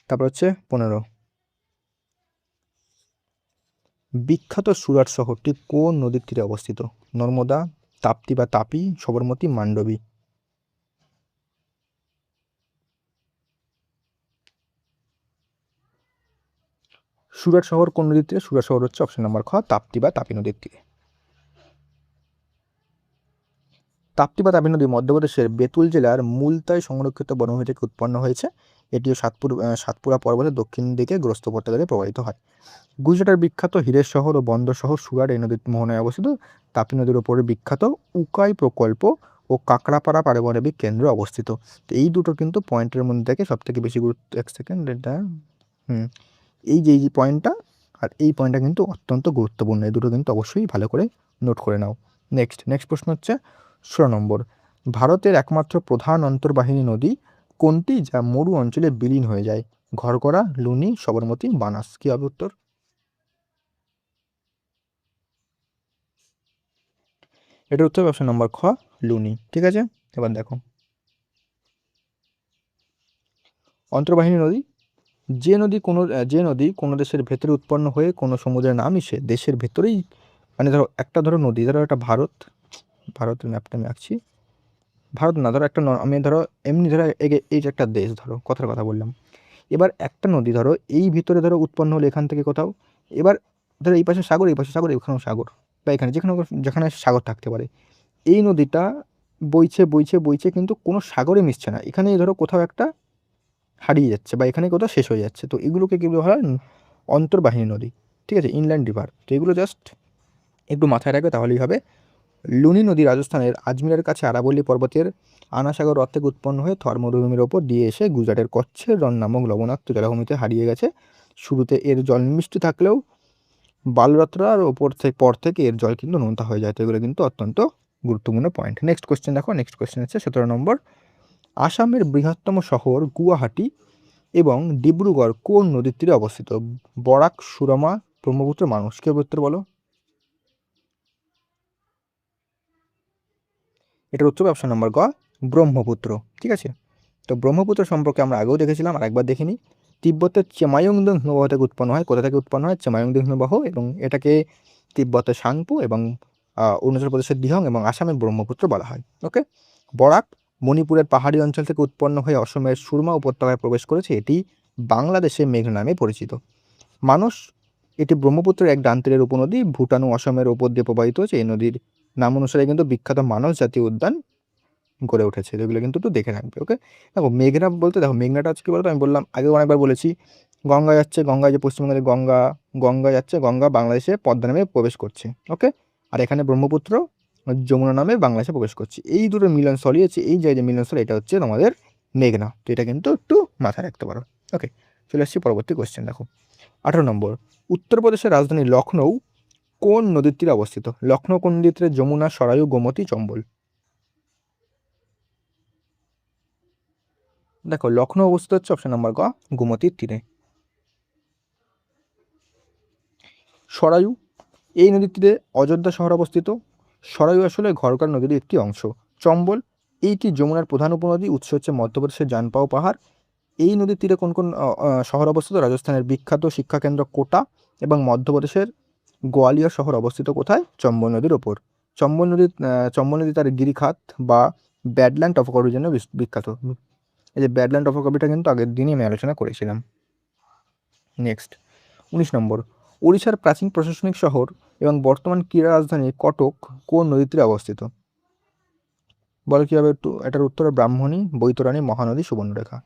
তারপর হচ্ছে 15, বিখ্যাত সুরাট শহরটি কোন নদীর তীরে অবস্থিত? নর্মদা, তাপ্তি বা তাপি, সবরমতী, মান্ডবী। সুরাট শহর কোন নদীর তীরে? সুরাট শহর হচ্ছে অপশন নাম্বার খ, তাপ্তি বা তাপি নদীর তীরে। তাপ্তি বা তাপি নদী মধ্যপ্রদেশের বেতুল জেলার মুলতাই সংরক্ষিত বনভূমি থেকে উৎপন্ন হয়েছে। এটিও সাতপুরা পর্বতের দক্ষিণ দিকে গ্রস্ত উপত্যকা প্রবাহিত হয়। গুজরাটের বিখ্যাত হীরের শহর ও বন্দর শহর সুরাট এই নদীর মোহনায় অবস্থিত। তাপি নদীর ওপরে বিখ্যাত উকাই প্রকল্প ও কাকড়াপাড়া পারমাণবিক কেন্দ্র অবস্থিত। তো এই দুটো কিন্তু পয়েন্টের মধ্যে থেকে সব থেকে বেশি গুরুত্ব, এক সেকেন্ড, এটা এই যে পয়েন্টটা আর এই পয়েন্টটা কিন্তু অত্যন্ত গুরুত্বপূর্ণ। এই দুটো কিন্তু অবশ্যই ভালো করে নোট করে নাও। নেক্সট প্রশ্ন হচ্ছে 16 নম্বর, ভারতের একমাত্র প্রধান অন্তর্বাহিনী নদী কোনটি যা মরু অঞ্চলে বিলীন হয়ে যায়? ঘরগড়া, লুনি, সবরমতী, বানাস। কি হবে উত্তর? এটার উত্তর অপশন নম্বর খ, লুনি। ঠিক আছে, এবার দেখো, অন্তর্বাহিনী নদী যে নদী কোনো দেশের ভেতরে উৎপন্ন হয়ে কোনো সমুদ্রে না মিশে দেশের ভেতরেই, মানে ধরো একটা নদী, ধরো একটা ভারতের ম্যাপটা আমি আঁকছি। ভারত না, ধরো একটা আমি ধরো এমনি ধরো এই যে একটা দেশ, ধরো কথার কথা বললাম। এবার একটা নদী ধরো এই ভিতরে ধরো উৎপন্ন হলো এখান থেকে কোথাও। এবার ধরো এই পাশে সাগর, এই পাশে সাগর, এখানেও সাগর, বা এখানে যেখানে সাগর থাকতে পারে। এই নদীটা বইছে কিন্তু কোনো সাগরে মিশছে না, এখানেই ধরো কোথাও একটা হারিয়ে যাচ্ছে বা এখানে কোথাও শেষ হয়ে যাচ্ছে। তো এগুলোকে কী বলা হয়? অন্তর্বাহিনী নদী। ঠিক আছে, ইনল্যান্ড রিভার। তো এগুলো জাস্ট একটু মাথায় রাখবে, তাহলেই হবে। লুনি নদী রাজস্থানের আজমিরের কাছে আরাবল্লী পর্বতের আনাসাগর হ্রদ থেকে উৎপন্ন হয়ে থর মরুভূমির ওপর দিয়ে এসে গুজরাটের কচ্ছের রণ নামক লবণাক্ত জলাভূমিতে হারিয়ে গেছে। শুরুতে এর জল মিষ্টি থাকলেও বালুরাত্রার পর থেকে এর জল কিন্তু নোনতা হয়ে যায়। তো এগুলো কিন্তু অত্যন্ত গুরুত্বপূর্ণ পয়েন্ট। নেক্সট কোয়েশ্চেন দেখো, নেক্সট কোয়েশ্চেন হচ্ছে 17 নম্বর, আসামের বৃহত্তম শহর গুয়াহাটি এবং ডিব্রুগড় কোন নদীর তীরে অবস্থিত? বরাক, সুরমা, ব্রহ্মপুত্র, মানস। কে উত্তর বলো? এটার উত্তর অপশন নাম্বার গ, ব্রহ্মপুত্র। ঠিক আছে, তো ব্রহ্মপুত্র সম্পর্কে আমরা আগেও দেখেছিলাম, আর একবার দেখিনি। তিব্বতের চেমায়ুংদং হিমবাহ থেকে উৎপন্ন হয়। কোথা থেকে উৎপন্ন হয়? চেমায়ুংদং হিমবাহ, এবং এটাকে তিব্বতের সাংপু এবং অরুণাচল প্রদেশের দিহং এবং আসামের ব্রহ্মপুত্র বলা হয়। ওকে, বরাক মণিপুরের পাহাড়ি অঞ্চল থেকে উৎপন্ন হয়ে অসমের সুরমা উপত্যকায় প্রবেশ করেছে। এটি বাংলাদেশে মেঘ নামে পরিচিত। মানস, এটি ব্রহ্মপুত্রের এক ডান তীরের উপনদী, ভুটান ও অসমের ওপর দিয়ে প্রবাহিত হচ্ছে। এই নদীর নাম অনুসারে কিন্তু বিখ্যাত মানস জাতীয় উদ্যান গড়ে উঠেছে। এগুলো কিন্তু একটু দেখে রাখবে। ওকে, দেখো মেঘনা বলতে, দেখো মেঘনাটা হচ্ছে কী বলতো, আমি বললাম আগেও অনেকবার বলেছি, গঙ্গা যাচ্ছে, গঙ্গায় যে পশ্চিমবঙ্গের গঙ্গা যাচ্ছে, গঙ্গা বাংলাদেশে পদ্মা নামে প্রবেশ করছে। ওকে, আর এখানে ব্রহ্মপুত্র যমুনা নামে বাংলাদেশে প্রবেশ করছে। এই দুটো মিলনস্থলই হচ্ছে, এই যে মিলনস্থল, এটা হচ্ছে তোমাদের মেঘনা। তো এটা কিন্তু একটু মাথায় রাখতে পারো। ওকে, চলে আসছি পরবর্তী কোয়েশ্চেন। দেখো 18 নম্বর, উত্তরপ্রদেশের রাজধানী লখনৌ কোন নদীর তীরে অবস্থিত? লখনৌ কোন নদীর তীরে? যমুনা, সরায়ু, গোমতী, চম্বল। দেখো, লখনৌ অবস্থিত হচ্ছে অপশন নাম্বার গ, গোমতীর তীরে। সরায়ু, এই নদীর তীরে অযোধ্যা শহর অবস্থিত। সরায়ু আসলে ঘরকার নদীর একটি অংশ। চম্বল, এইটি যমুনার প্রধান উপনদী। উৎস হচ্ছে মধ্যপ্রদেশের জানপাও পাহাড়। এই নদীর তীরে কোন কোন শহর অবস্থিত? রাজস্থানের বিখ্যাত শিক্ষাকেন্দ্র কোটা এবং মধ্যপ্রদেশের গোয়ালিয়র শহর অবস্থিত কোথায়? চম্বল নদীর ওপর। চম্বল নদী তার গিরিখাত বা ব্যাডল্যান্ড টপোগ্রাফির জন্য বিখ্যাত। এই যে ব্যাডল্যান্ড টপোগ্রাফিটা কিন্তু আগের দিনই আমি আলোচনা করেছিলাম। নেক্সট 19 নম্বর, ওড়িশার প্রাচীন প্রশাসনিক শহর এবং বর্তমান ক্রীড়া রাজধানী কটক কোন নদীর তীরে অবস্থিত? বলো কী হবে একটু, এটার উত্তর ব্রাহ্মণী, বৈতরণী, মহানদী, সুবর্ণরেখা।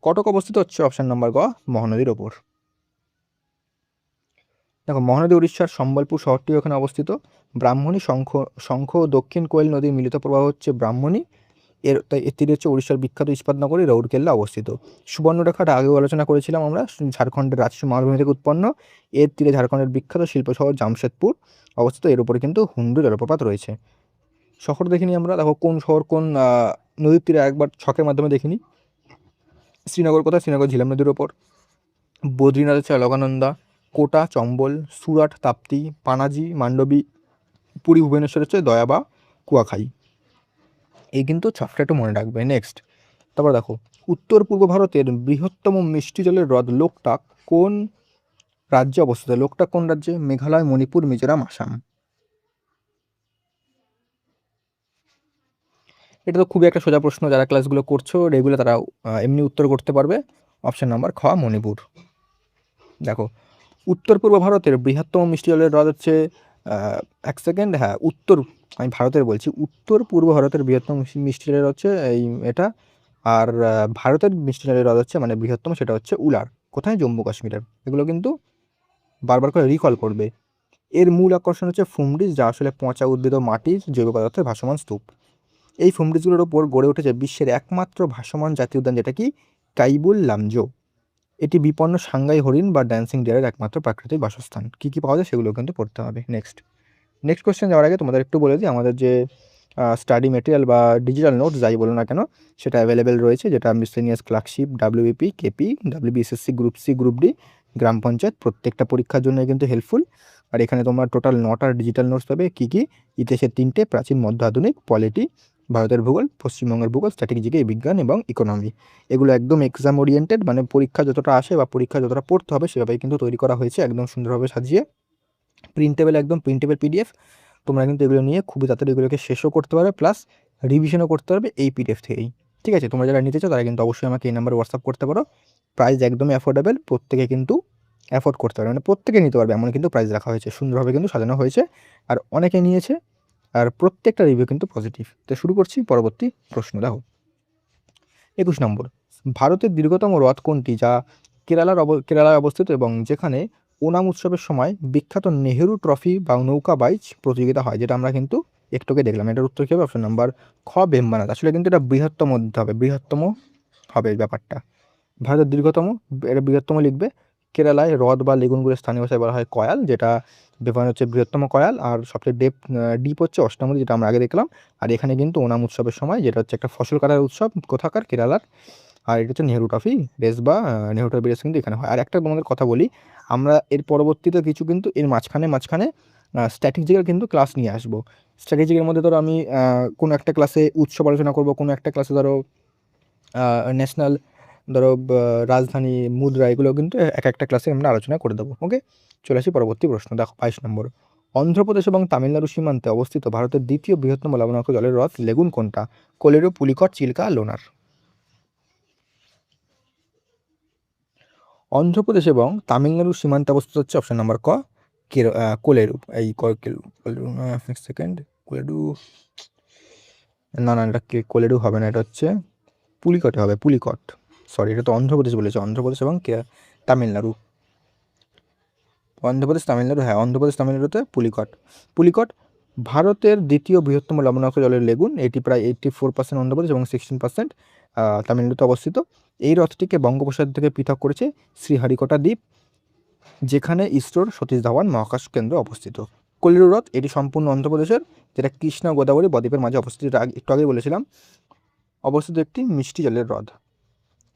কটক অবস্থিত হচ্ছে অপশন নাম্বার গ, মহানদীর ওপর। দেখো মহানদী উড়িষ্যার সম্বলপুর শহরটিও এখানে অবস্থিত। ব্রাহ্মণী, শঙ্খ ও দক্ষিণ কোয়েল নদীর মিলিত প্রবাহ হচ্ছে ব্রাহ্মণী। এর তীরে হচ্ছে উড়িষ্যার বিখ্যাত ইস্পাত নগরী রাউরকেল্লা অবস্থিত। সুবর্ণরেখাটা আগেও আলোচনা করেছিলাম আমরা, ঝাড়খণ্ডের রাজশাহী মালভূমি থেকে উৎপন্ন। এর তীরে ঝাড়খণ্ডের বিখ্যাত শিল্প শহর জামশেদপুর অবস্থিত। এর উপরে কিন্তু হুন্ডু জলপ্রপাত রয়েছে। শহর দেখিনি আমরা, দেখো কোন শহর কোন নদীর তীরে একবার ছকের মাধ্যমে দেখিনি। শ্রীনগর কোথায়? শ্রীনগর ঝিলাম নদীর ওপর। বদ্রীনাথ হচ্ছে অলকানন্দা। কোটা, চম্বল, সুরাট, তাপ্তি, পানাজি, মান্ডবী। পুরী, ভুবনেশ্বর হচ্ছে দয়া বা কুয়াখাই। এই কিন্তু ছকটা একটু মনে রাখবে। নেক্সট, তারপর দেখো উত্তর পূর্ব ভারতের বৃহত্তম মিষ্টি জলের হ্রদ লোকটাক কোন রাজ্যে অবস্থিত? লোকটাক কোন রাজ্যে? মেঘালয়, মণিপুর, মিজোরাম, আসাম। এটা তো খুবই একটা সোজা প্রশ্ন, যারা ক্লাসগুলো করছো রেগুলার তারা এমনি উত্তর করতে পারবে। অপশন নাম্বার খ, মণিপুর। দেখো উত্তর পূর্ব ভারতের বৃহত্তম মিষ্টি জলের হ্রদ হচ্ছে এক সেকেন্ড, হ্যাঁ উত্তর, আমি ভারতের বলছি, উত্তর পূর্ব ভারতের বৃহত্তম মিষ্টি জলের হচ্ছে এই এটা। আর ভারতের মিষ্টি জলের হ্রদ হচ্ছে মানে বৃহত্তম, সেটা হচ্ছে উলার। কোথায়? জম্মু কাশ্মীরের। এগুলো কিন্তু বারবার করে রিকল করবে। এর মূল আকর্ষণ হচ্ছে ফুমরিজ, যা আসলে পচা উদ্ভিদ ও মাটির জৈব পদার্থের ভাসমান স্তূপ। এই ফুমরিজগুলোর ওপর গড়ে উঠেছে বিশ্বের একমাত্র ভাসমান জাতীয় উদ্যান, যেটা কি কাইবুল লামজো। এটি বিপন্ন সাংঘাই হরিণ বা ড্যান্সিং ডিয়ারের একমাত্র প্রাকৃতিক বাসস্থান। কী কী পাওয়া যায় সেগুলো কিন্তু পড়তে হবে। নেক্সট কোয়েশ্চেন যাওয়ার আগে তোমাদের একটু বলে দিই, আমাদের যে স্টাডি মেটেরিয়াল বা ডিজিটাল নোটস যাই বলো না কেন, সেটা অ্যাভেলেবেল রয়েছে, যেটা miscellaneous clerkship, WBP, KP, WBSSC, group C, group D, গ্রাম পঞ্চায়েত, প্রত্যেকটা পরীক্ষার জন্য কিন্তু হেল্পফুল। আর এখানে তোমরা টোটাল 9টা ডিজিটাল নোটস পাবে। কী কী? ইতিহাসের 3টে, প্রাচীন, মধ্য, আধুনিক, পলিটি, ভারতের ভূগোল, পশ্চিমবঙ্গের ভূগোল, স্ট্র্যাটেজিক বিজ্ঞান এবং ইকোনমি। এগুলো একদম এক্সাম ওরিয়েন্টেড, মানে পরীক্ষা যতটা আসে বা পরীক্ষা যতটা পড়তে হবে সেভাবেই কিন্তু তৈরি করা হয়েছে, একদম সুন্দরভাবে সাজিয়ে। প্রিন্টেবল, একদম প্রিন্টেবল পিডিএফ। তোমরা কিন্তু এগুলো নিয়ে খুবই তাড়াতাড়ি এগুলোকে শেষও করতে পারবে, প্লাস রিভিশনও করতে পারবে এই পিডিএফ থেকেই। ঠিক আছে, তোমরা যারা নিতে চাও তারা কিন্তু অবশ্যই আমাকে এই নাম্বারে হোয়াটসঅ্যাপ করতে পারো। প্রাইস একদমই অ্যাফোর্ডেবল, প্রত্যেকে কিন্তু অ্যাফোর্ড করতে পারবে, মানে প্রত্যেকে নিতে পারবে এমন কিন্তু প্রাইস রাখা হয়েছে, সুন্দরভাবে কিন্তু সাজানো হয়েছে। আর অনেকে নিয়েছে, আর প্রত্যেকটা রিভিউ কিন্তু পজিটিভ। তো শুরু করছি পরবর্তী প্রশ্ন। দেখো 21 নম্বর, ভারতের দীর্ঘতম হ্রদ কোনটি যা কেরালায় অবস্থিত এবং যেখানে ওনাম উৎসবের সময় বিখ্যাত নেহেরু ট্রফি বা নৌকা বাইচ প্রতিযোগিতা হয়, যেটা আমরা কিন্তু একটুকে দেখলাম। এটার উত্তর কী হবে? অপশন নাম্বার খ, বেম্বানাদ। আসলে কিন্তু এটা বৃহত্তম দিতে হবে, বৃহত্তম হবে ব্যাপারটা। ভারতের দীর্ঘতম, এটা বৃহত্তম লিখবে। কেরালায় হ্রদ বা লেগুনগুলো স্থানীয় ভাষায় বলা হয় কয়াল, যেটা বেপান হচ্ছে বৃহত্তম কয়াল। আর সবচেয়ে ডিপ হচ্ছে অষ্টামুদি, যেটা আমরা আগে দেখলাম। আর এখানে কিন্তু ওনাম উৎসবের সময়, যেটা হচ্ছে একটা ফসল কাটার উৎসব কোথাকার, কেরালার। আর এটা হচ্ছে নেহরু ট্রফি রেস বা নেহরু ট্রফি রেস কিন্তু এখানে হয়। আর একটা তোমাদের কথা বলি, আমরা এর পরবর্তীতে কিছু কিন্তু এর মাঝখানে স্ট্র্যাটেজিকের কিন্তু ক্লাস নিয়ে আসবো। স্ট্র্যাটেজিকের মধ্যে ধরো আমি কোনো একটা ক্লাসে উৎসব আলোচনা করবো, কোনো একটা ক্লাসে ধরো ন্যাশনাল, ধরো রাজধানী, মুদ্রা, এগুলো কিন্তু এক একটা ক্লাসে আমরা আলোচনা করে দেবো। ওকে, চলে আসি পরবর্তী প্রশ্ন। দেখো 22 নম্বর, অন্ধ্রপ্রদেশ এবং তামিলনাড়ু সীমান্তে অবস্থিত ভারতের দ্বিতীয় বৃহত্তম লবণাক্ত জলের হ্রদ লেগুন কোনটা? কোলেরু, পুলিকট, চিল্কা, লোনার। অন্ধ্রপ্রদেশ এবং তামিলনাড়ুর সীমান্তে অবস্থিত হচ্ছে অপশন নাম্বার ক, কোলেরু। এই কোলেরু, সেকেন্ড, কোলেরু, না না, এটা কোলেরু হবে না, এটা হচ্ছে পুলিকটে হবে, পুলিকট। সরি, এটা তো অন্ধ্রপ্রদেশ বলেছে, অন্ধ্রপ্রদেশ এবং তামিলনাড়ু। অন্ধ্রপ্রদেশ, তামিলনাড়ু, হ্যাঁ অন্ধ্রপ্রদেশ তামিলনাড়ুতে পুলিকট ভারতের দ্বিতীয় বৃহত্তম লবণাক্ত জলের লেগুন। এটি প্রায় 84% অন্ধ্রপ্রদেশ এবং 16% তামিলনাড়ুতে অবস্থিত। এই হ্রদটিকে বঙ্গোপসাগর থেকে পৃথক করেছে শ্রীহারিকোটা দ্বীপ, যেখানে ইসরোর সতীশ ধাওয়ান মহাকাশ কেন্দ্র অবস্থিত। কোলেরু হ্রদ, এটি সম্পূর্ণ অন্ধ্রপ্রদেশের, যেটা কৃষ্ণা গোদাবরী বদ্বীপের মাঝে অবস্থিত, যেটা একটু আগে বলেছিলাম, অবস্থিত একটি মিষ্টি জলের হ্রদ।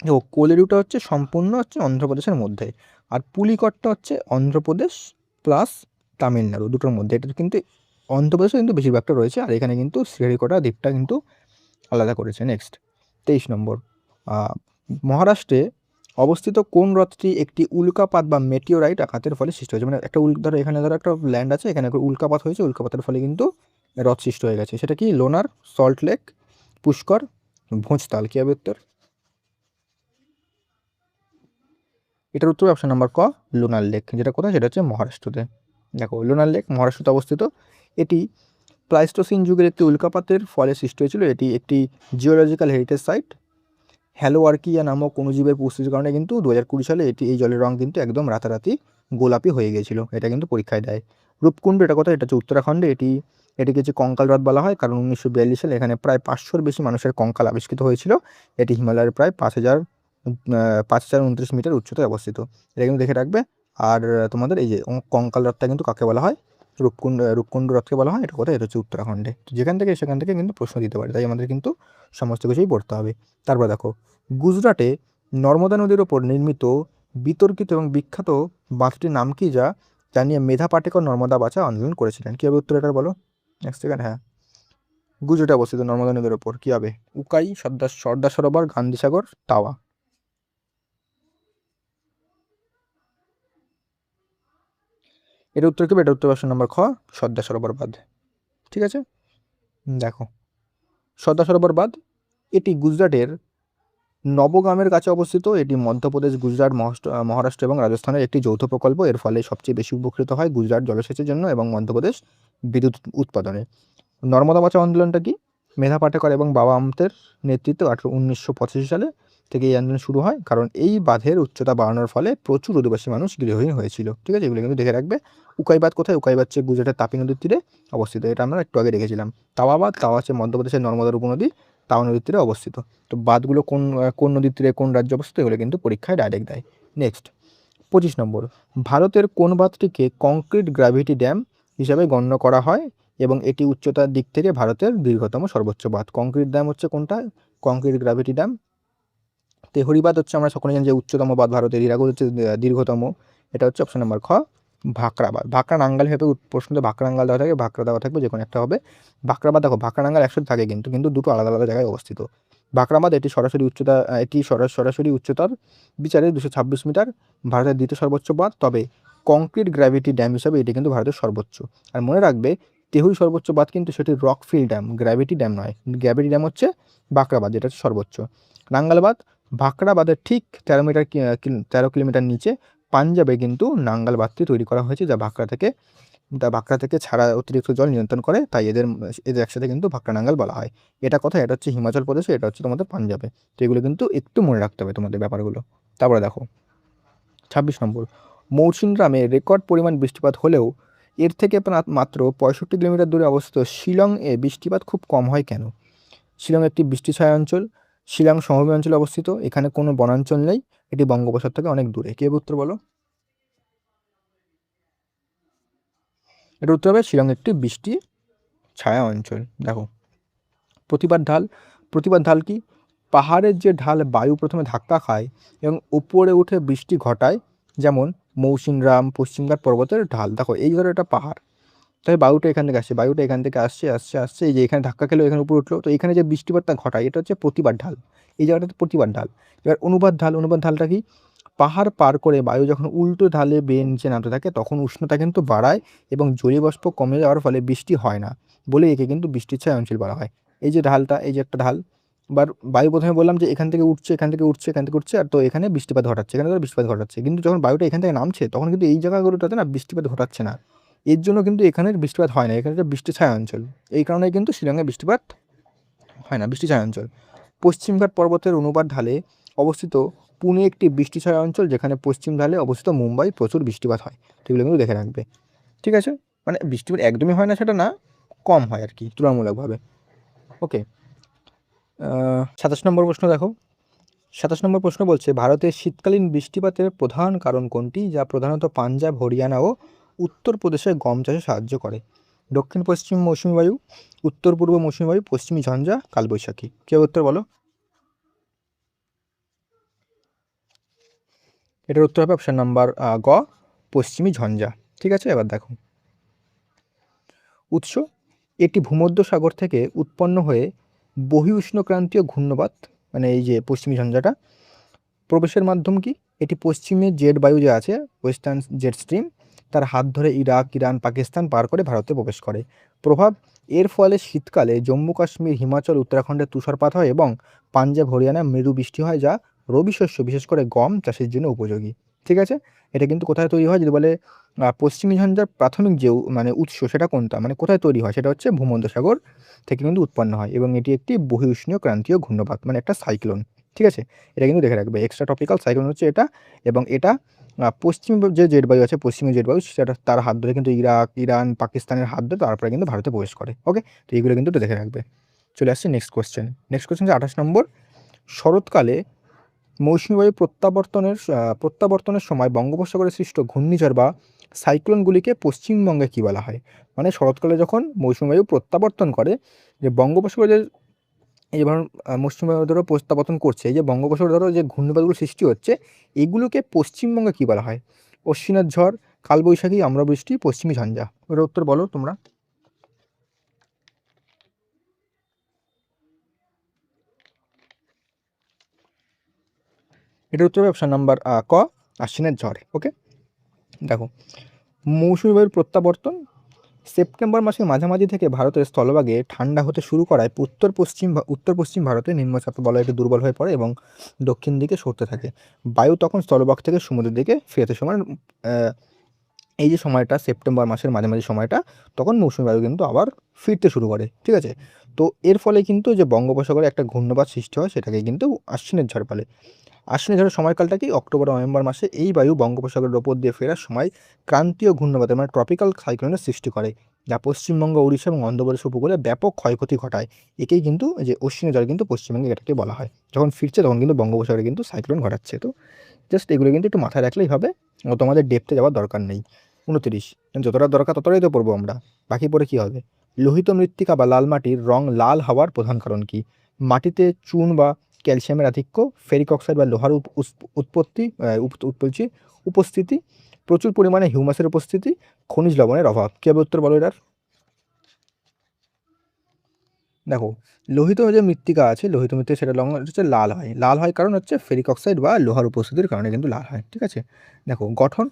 দেখো কোলেরুটা হচ্ছে সম্পূর্ণ হচ্ছে অন্ধ্রপ্রদেশের মধ্যে, আর পুলিকটটা হচ্ছে অন্ধ্রপ্রদেশ প্লাস তামিলনাড়ু দুটোর মধ্যে। এটা কিন্তু অন্ধ্রপ্রদেশে কিন্তু বেশিরভাগটা রয়েছে, আর এখানে কিন্তু শ্রীহরিকোটা দ্বীপটা কিন্তু আলাদা করেছে। নেক্সট 23 নম্বর, মহারাষ্ট্রে অবস্থিত কোন হ্রদটি একটি উল্কাপাত বা মেটিওরাইট আঘাতের ফলে সৃষ্টি হয়েছে? মানে একটা ধরো এখানে ধরো একটা ল্যান্ড আছে, এখানে উল্কাপাত হয়েছে, উল্কাপাতের ফলে কিন্তু হ্রদ সৃষ্টি হয়ে গেছে। সেটা কি? লোনার, সল্ট লেক, পুষ্কর, ভোজতাল। কি হবে উত্তর? এটার উত্তর অপশন নাম্বার ক, লোনার লেক। যেটা কোথায়, সেটা হচ্ছে মহারাষ্ট্রতে। দেখো লোনার লেক মহারাষ্ট্রতে অবস্থিত। এটি প্লাইস্টোসিন যুগের একটি উল্কাপাতের ফলে সৃষ্টি হয়েছিল। এটি একটি জিওলজিক্যাল হেরিটেজ সাইট। হ্যালোআর্কিয়া নামক অণুজীবের পুষ্টির কারণে কিন্তু 2020 সালে এই জলের রং কিন্তু একদম রাতারাতি গোলাপি হয়ে গিয়েছিল। এটা কিন্তু পরীক্ষায় দেয়। রূপকুণ্ড, এটা কোথায়, এটা হচ্ছে উত্তরাখণ্ডে। এটিকে হচ্ছে কঙ্কাল হ্রদ বলা হয়, কারণ 1942 সালে এখানে প্রায় 500-র বেশি মানুষের কঙ্কাল আবিষ্কৃত হয়েছিল। এটি হিমালয়ের প্রায় 5029 মিটার উচ্চতায় অবস্থিত। এটা কিন্তু দেখে রাখবে। আর তোমাদের এই যে কঙ্কাল হ্রদটা কিন্তু কাকে বলা হয়, রূপকুণ্ড হ্রদকে বলা হয়। এটা কোথায়, এটা হচ্ছে উত্তরাখণ্ডে। তো যেখান থেকে সেখান থেকে কিন্তু প্রশ্ন দিতে পারে, তাই আমাদের কিন্তু সমস্ত কিছুই পড়তে হবে। তারপর দেখো, গুজরাটে নর্মদা নদীর ওপর নির্মিত বিতর্কিত এবং বিখ্যাত বাঁধটির নাম কি, যা নিয়ে মেধা পাটেকর নর্মদা বাঁচাও আন্দোলন করেছিলেন? কী হবে উত্তর এটার, বলো? নেক্সট সেকেন্ড, হ্যাঁ, গুজরাটে অবস্থিত নর্মদা নদীর ওপর। কী হবে? উকাই, সর্দার সরোবর, গান্ধীসাগর, তাওয়া। এটা উত্তর কী হবে? এটা উত্তর অপশন নাম্বার খ, সর্দার সরোবর বাঁধ। ঠিক আছে, দেখো সর্দার সরোবর বাঁধ এটি গুজরাটের নবগামের কাছে অবস্থিত। এটি মধ্যপ্রদেশ, গুজরাট, মহারাষ্ট্র এবং রাজস্থানের একটি যৌথ প্রকল্প। এর ফলে সবচেয়ে বেশি উপকৃত হয় গুজরাট জলসেচের জন্য এবং মধ্যপ্রদেশ বিদ্যুৎ উৎপাদনে। নর্মদা বাঁচাও আন্দোলনটা কি? মেধা পাটেকর এবং বাবা আমতের নেতৃত্বে 1985 সালে থেকে এই আন্দোলন শুরু হয়, কারণ এই বাঁধের উচ্চতা বাড়ানোর ফলে প্রচুর অধিবাসী মানুষ গৃহহীন হয়েছিল। ঠিক আছে, এগুলো কিন্তু দেখে রাখবে। উকাই বাঁধ কোথায়? উকাই বাঁধ হচ্ছে গুজরাটের তাপি নদীর তীরে অবস্থিত। এটা আমরা একটু আগে দেখেছিলাম। তাওয়া বাঁধ, তাওয়া হচ্ছে মধ্যপ্রদেশের নর্মদার উপনদী, তাওয়া নদীর তীরে অবস্থিত। তো বাঁধগুলো কোন নদীর তীরে কোন রাজ্যে অবস্থিত, এগুলো কিন্তু পরীক্ষায় ডাইরেক্ট দেয়। নেক্সট 25 নম্বর, ভারতের কোন বাঁধটিকে কংক্রিট গ্র্যাভিটি ড্যাম হিসাবে গণ্য করা হয় এবং এটি উচ্চতার দিক থেকে ভারতের দীর্ঘতম সর্বোচ্চ বাঁধ? কংক্রিট ড্যাম হচ্ছে কোনটা? Concrete gravity dam. তেহরি বাঁধ হচ্ছে, আমরা সকলে জানি যে উচ্চতম বাঁধ ভারতের। হীরাকুদ হচ্ছে দীর্ঘতম। এটা হচ্ছে অপশন নাম্বার খ, ভাকরা বাঁধ। ভাকরা নাঙ্গাল হিসেবে প্রশ্নতে ভাকরা নাঙ্গাল দেওয়া থাকে, ভাকরা দেওয়া থাকবে, যে কোনো একটা হবে। ভাকরা বাঁধ, দেখো ভাকরা নাঙ্গাল একসাথে থাকে কিন্তু দুটো আলাদা আলাদা জায়গায় অবস্থিত। ভাকরা বাঁধ এটি সরাসরি উচ্চতার বিচারে 226 মিটার, ভারতের দ্বিতীয় সর্বোচ্চ বাঁধ। তবে কংক্রিট গ্র্যাভিটি ড্যাম হিসাবে এটি কিন্তু ভারতের সর্বোচ্চ। আর মনে রাখবে, তেহুই সর্বোচ্চ বাঁধ কিন্তু সেটি রকফিল ড্যাম, গ্র্যাভিটি ড্যাম নয়। গ্র্যাভিটি ড্যাম হচ্ছে ভাকরা বাঁধ, যেটা হচ্ছে সর্বোচ্চ। নাঙ্গাল বাঁধ, ভাকরা বাঁধের ঠিক 13 কিলোমিটার নিচে পাঞ্জাবে কিন্তু নাঙ্গাল বাঁধটি তৈরি করা হয়েছে, যা ভাকরা থেকে ছাড়া অতিরিক্ত জল নিয়ন্ত্রণ করে, তাই এদের একসাথে কিন্তু ভাকরা নাঙ্গাল বলা হয়। এটা কোথায়? এটা হচ্ছে হিমাচল প্রদেশে, এটা হচ্ছে তোমাদের পাঞ্জাবে। তো এগুলো কিন্তু একটু মনে রাখতে হবে তোমাদের ব্যাপারগুলো। তারপরে দেখো 26 নম্বর, মৌসিনরামে রেকর্ড পরিমাণ বৃষ্টিপাত হলেও এর থেকে মাত্র 65 কিলোমিটার দূরে অবস্থিত শিলং-এ বৃষ্টিপাত খুব কম হয় কেন? শিলং একটি বৃষ্টিছায়া অঞ্চল। শিলং সমভূমি অঞ্চলে অবস্থিত। এখানে কোনো বনাঞ্চল নেই। এটি বঙ্গোপসাগর থেকে অনেক দূরে। কে উত্তর, বলো? এটা উত্তর হবে, শিলং একটি বৃষ্টি ছায়া অঞ্চল। দেখো প্রতিবাদ ঢাল কি? পাহাড়ের যে ঢাল বায়ু প্রথমে ধাক্কা খায় এবং উপরে উঠে বৃষ্টি ঘটায়, যেমন মৌসিনরাম, পশ্চিমঘাট পর্বতের ঢাল। দেখো এই ধরো এটা পাহাড়, তাই বায়ুটা এখান থেকে আসছে, আসছে, এই যে এখানে ধাক্কা খেলো, এখানে উপরে উঠলো, তো এখানে যে বৃষ্টিপাতটা ঘটায় এটা হচ্ছে প্রতিবাদ ঢাল। এই জায়গাটাতে প্রতিবাদ ঢাল। এবার অনুবাদ ঢালটা কি? পাহাড় পার করে বায়ু যখন উল্টো ঢালে বেয়ে নিচে নামতে থাকে, তখন উষ্ণতা কিন্তু বাড়ায় এবং জলীয় বাষ্প কমে যাওয়ার ফলে বৃষ্টি হয় না, বলে একে কিন্তু বৃষ্টির ছায়া অঞ্চল বলা হয়। এই যে ঢালটা, এই যে একটা ঢাল, বায়ু প্রথমে বললাম যে এখান থেকে উঠছে, আর তো এখানে বৃষ্টিপাত ঘটাচ্ছে, কিন্তু যখন বায়ুটা এখান থেকে নামছে, তখন কিন্তু এই জায়গাগুলোটাতে না বৃষ্টিপাত ঘটাচ্ছে না। এর জন্য কিন্তু এখানের বৃষ্টিপাত হয় না, এখানে একটা বৃষ্টি ছায়া অঞ্চল। এই কারণে কিন্তু শিলংয়ে বৃষ্টিপাত হয় না, বৃষ্টি ছায়া অঞ্চল। পশ্চিমঘাট পর্বতের অনুবাদ ঢালে অবস্থিত পুনে একটি বৃষ্টি ছায়া অঞ্চল, যেখানে পশ্চিম ঢালে অবস্থিত মুম্বাই প্রচুর বৃষ্টিপাত হয়। তো এগুলো কিন্তু দেখে রাখবে। ঠিক আছে, মানে বৃষ্টিপাত একদমই হয় না সেটা না, কম হয় আর কি তুলনামূলকভাবে। ওকে, 27 নম্বর প্রশ্ন দেখো। 27 নম্বর প্রশ্ন বলছে, ভারতের শীতকালীন বৃষ্টিপাতের প্রধান কারণ কোনটি, যা প্রধানত পাঞ্জাব, হরিয়ানা ও উত্তরপ্রদেশে গম চাষে সাহায্য করে? দক্ষিণ পশ্চিম মৌসুমী বায়ু, উত্তর পূর্ব মৌসুমী বায়ু, পশ্চিমী ঝঞ্ঝা, কালবৈশাখী। কে উত্তর, বলো? এটার উত্তর হবে অপশান নাম্বার গ, পশ্চিমী ঝঞ্ঝা। ঠিক আছে, এবার দেখো উৎস, এটি ভূমধ্যসাগর থেকে উৎপন্ন হয়ে বহিঃউষ্ণক্রান্তীয় ঘূর্ণবাত, মানে এই যে পশ্চিমী ঝঞ্ঝাটা, প্রবেশের মাধ্যম কি? এটি পশ্চিমে জেট বায়ু যে আছে, ওয়েস্টার্ন জেট স্ট্রিম, তার হাত ধরে ইরাক, ইরান, পাকিস্তান পার করে ভারতে প্রবেশ করে। প্রভাব, এর ফলে শীতকালে জম্মু কাশ্মীর, হিমাচল, উত্তরাখণ্ডে তুষারপাত হয় এবং পাঞ্জাব, হরিয়ানা মৃদু বৃষ্টি হয়, যা রবি শস্য বিশেষ করে গম চাষের জন্য উপযোগী। ঠিক আছে? এটা কিন্তু কোথায় তৈরি হয় যদি বলে পশ্চিমী ঝঞ্ঝার প্রাথমিক যে মানে উৎস সেটা কোনটা? মানে কোথায় তৈরি হয়? সেটা হচ্ছে ভূমধ্যসাগর থেকে কিন্তু উৎপন্ন হয় এবং এটি একটি বহিঃউষ্ণীয় ক্রান্তীয় ঘূর্ণবাত মানে একটা সাইক্লোন। ঠিক আছে? এটা কিন্তু দেখে রাখবে। এক্সট্রা টপিক্যাল সাইক্লোন হচ্ছে এটা এবং এটা পশ্চিম যে জেটবায়ু আছে, পশ্চিমী জেটবায়ু সেটা তার হাত ধরে কিন্তু ইরাক, ইরান, পাকিস্তানের হাত ধরে তারপরে কিন্তু ভারতে প্রবেশ করে। ওকে? তো এগুলো কিন্তু একটু দেখে রাখবে। চলে আসছি নেক্সট কোয়েশ্চেন। নেক্সট কোয়েশ্চেন হচ্ছে 28 নম্বর। শরৎকালে মৌসুমী বায়ু প্রত্যাবর্তনের সময় বঙ্গোপসাগরে সৃষ্ট ঘূর্ণিঝড় বা সাইক্লোনগুলিকে পশ্চিমবঙ্গে কী বলা হয়? মানে শরৎকালে যখন মৌসুমী বায়ু প্রত্যাবর্তন করে যে বঙ্গোপসাগরে এই ধরুন মৌসুমী বায়ু ধরো প্রত্যাবর্তন করছে, এই যে বঙ্গোপসাগরে ধরো যে ঘূর্ণিবায়ুগুলো সৃষ্টি হচ্ছে, এগুলোকে পশ্চিমবঙ্গে কী বলা হয়? অশ্বিনের ঝড়, কালবৈশাখী, অম্লবৃষ্টি, পশ্চিমী ঝঞ্ঝা। এটার উত্তর বলো তোমরা। এটার উত্তর হবে অপশন নাম্বার ক, আশ্বিনের ঝড়। ওকে? দেখো, মৌসুমী বায়ুর প্রত্যাবর্তন সেপ্টেম্বর মাসের মাঝামাঝি থেকে ভারতের স্থলভাগে ঠান্ডা হতে শুরু করায় উত্তর পশ্চিম ভারতে নিম্নচাপ বলয় একটু দুর্বল হয়ে পড়ে এবং দক্ষিণ দিকে সরতে থাকে। বায়ু তখন স্থলভাগ থেকে সমুদ্রের দিকে ফিরতে সময় এই যে সময়টা সেপ্টেম্বর মাসের মাঝামাঝি সময়টা তখন মৌসুমী বায়ু কিন্তু আবার ফিরতে শুরু করে। ঠিক আছে? তো এর ফলে কিন্তু যে বঙ্গোপসাগরে একটা ঘূর্ণবাত সৃষ্টি হয় সেটাকে কিন্তু আশ্বিনের ঝড় বলে। আশ্বিনের ঝড়ের সময়কালটা কি? অক্টোবর নভেম্বর মাসে এই বায়ু বঙ্গোপসাগরের ওপর দিয়ে ফেরার সময় ক্রান্তীয় ঘূর্ণবাতের মানে ট্রপিক্যাল সাইক্লোনের সৃষ্টি করে, যা পশ্চিমবঙ্গ, উড়িষ্যা এবং অন্ধ্রপ্রদেশ উপকূলে ব্যাপক ক্ষয়ক্ষতি ঘটায়। একেই কিন্তু যে অশ্বিনী ঝড় কিন্তু পশ্চিমবঙ্গে এটাকে বলা হয়। যখন ফিরছে তখন কিন্তু বঙ্গোপসাগরে কিন্তু সাইক্লোন ঘটাচ্ছে। তো জাস্ট এগুলো কিন্তু একটু মাথায় রাখলেই হবে, তোমাদের ডেপথে যাওয়ার দরকার নেই। 29, যতটা দরকার ততটাই তো পড়বো আমরা, বাকি পরে কী হবে? লোহিত মৃত্তিকা বা লাল মাটির রং লাল হওয়ার প্রধান কারণ কি? মাটিতে চুন বা ক্যালসিয়ামের আধিক্য, ফেরিক অক্সাইড বা লোহার উৎপত্তি বলছি উপস্থিতি, প্রচুর পরিমাণে হিউমাসের উপস্থিতি, খনিজ লবণের অভাব। কী হবে উত্তর বলো এটার? দেখো, লোহিত যে মৃত্তিকা আছে, লোহিত মৃত্তিকা সেটা রং হচ্ছে লাল হয়। লাল হয় কারণ হচ্ছে ফেরিক অক্সাইড বা লোহার উপস্থিতির কারণে কিন্তু লাল হয়। ঠিক আছে? দেখো গঠন,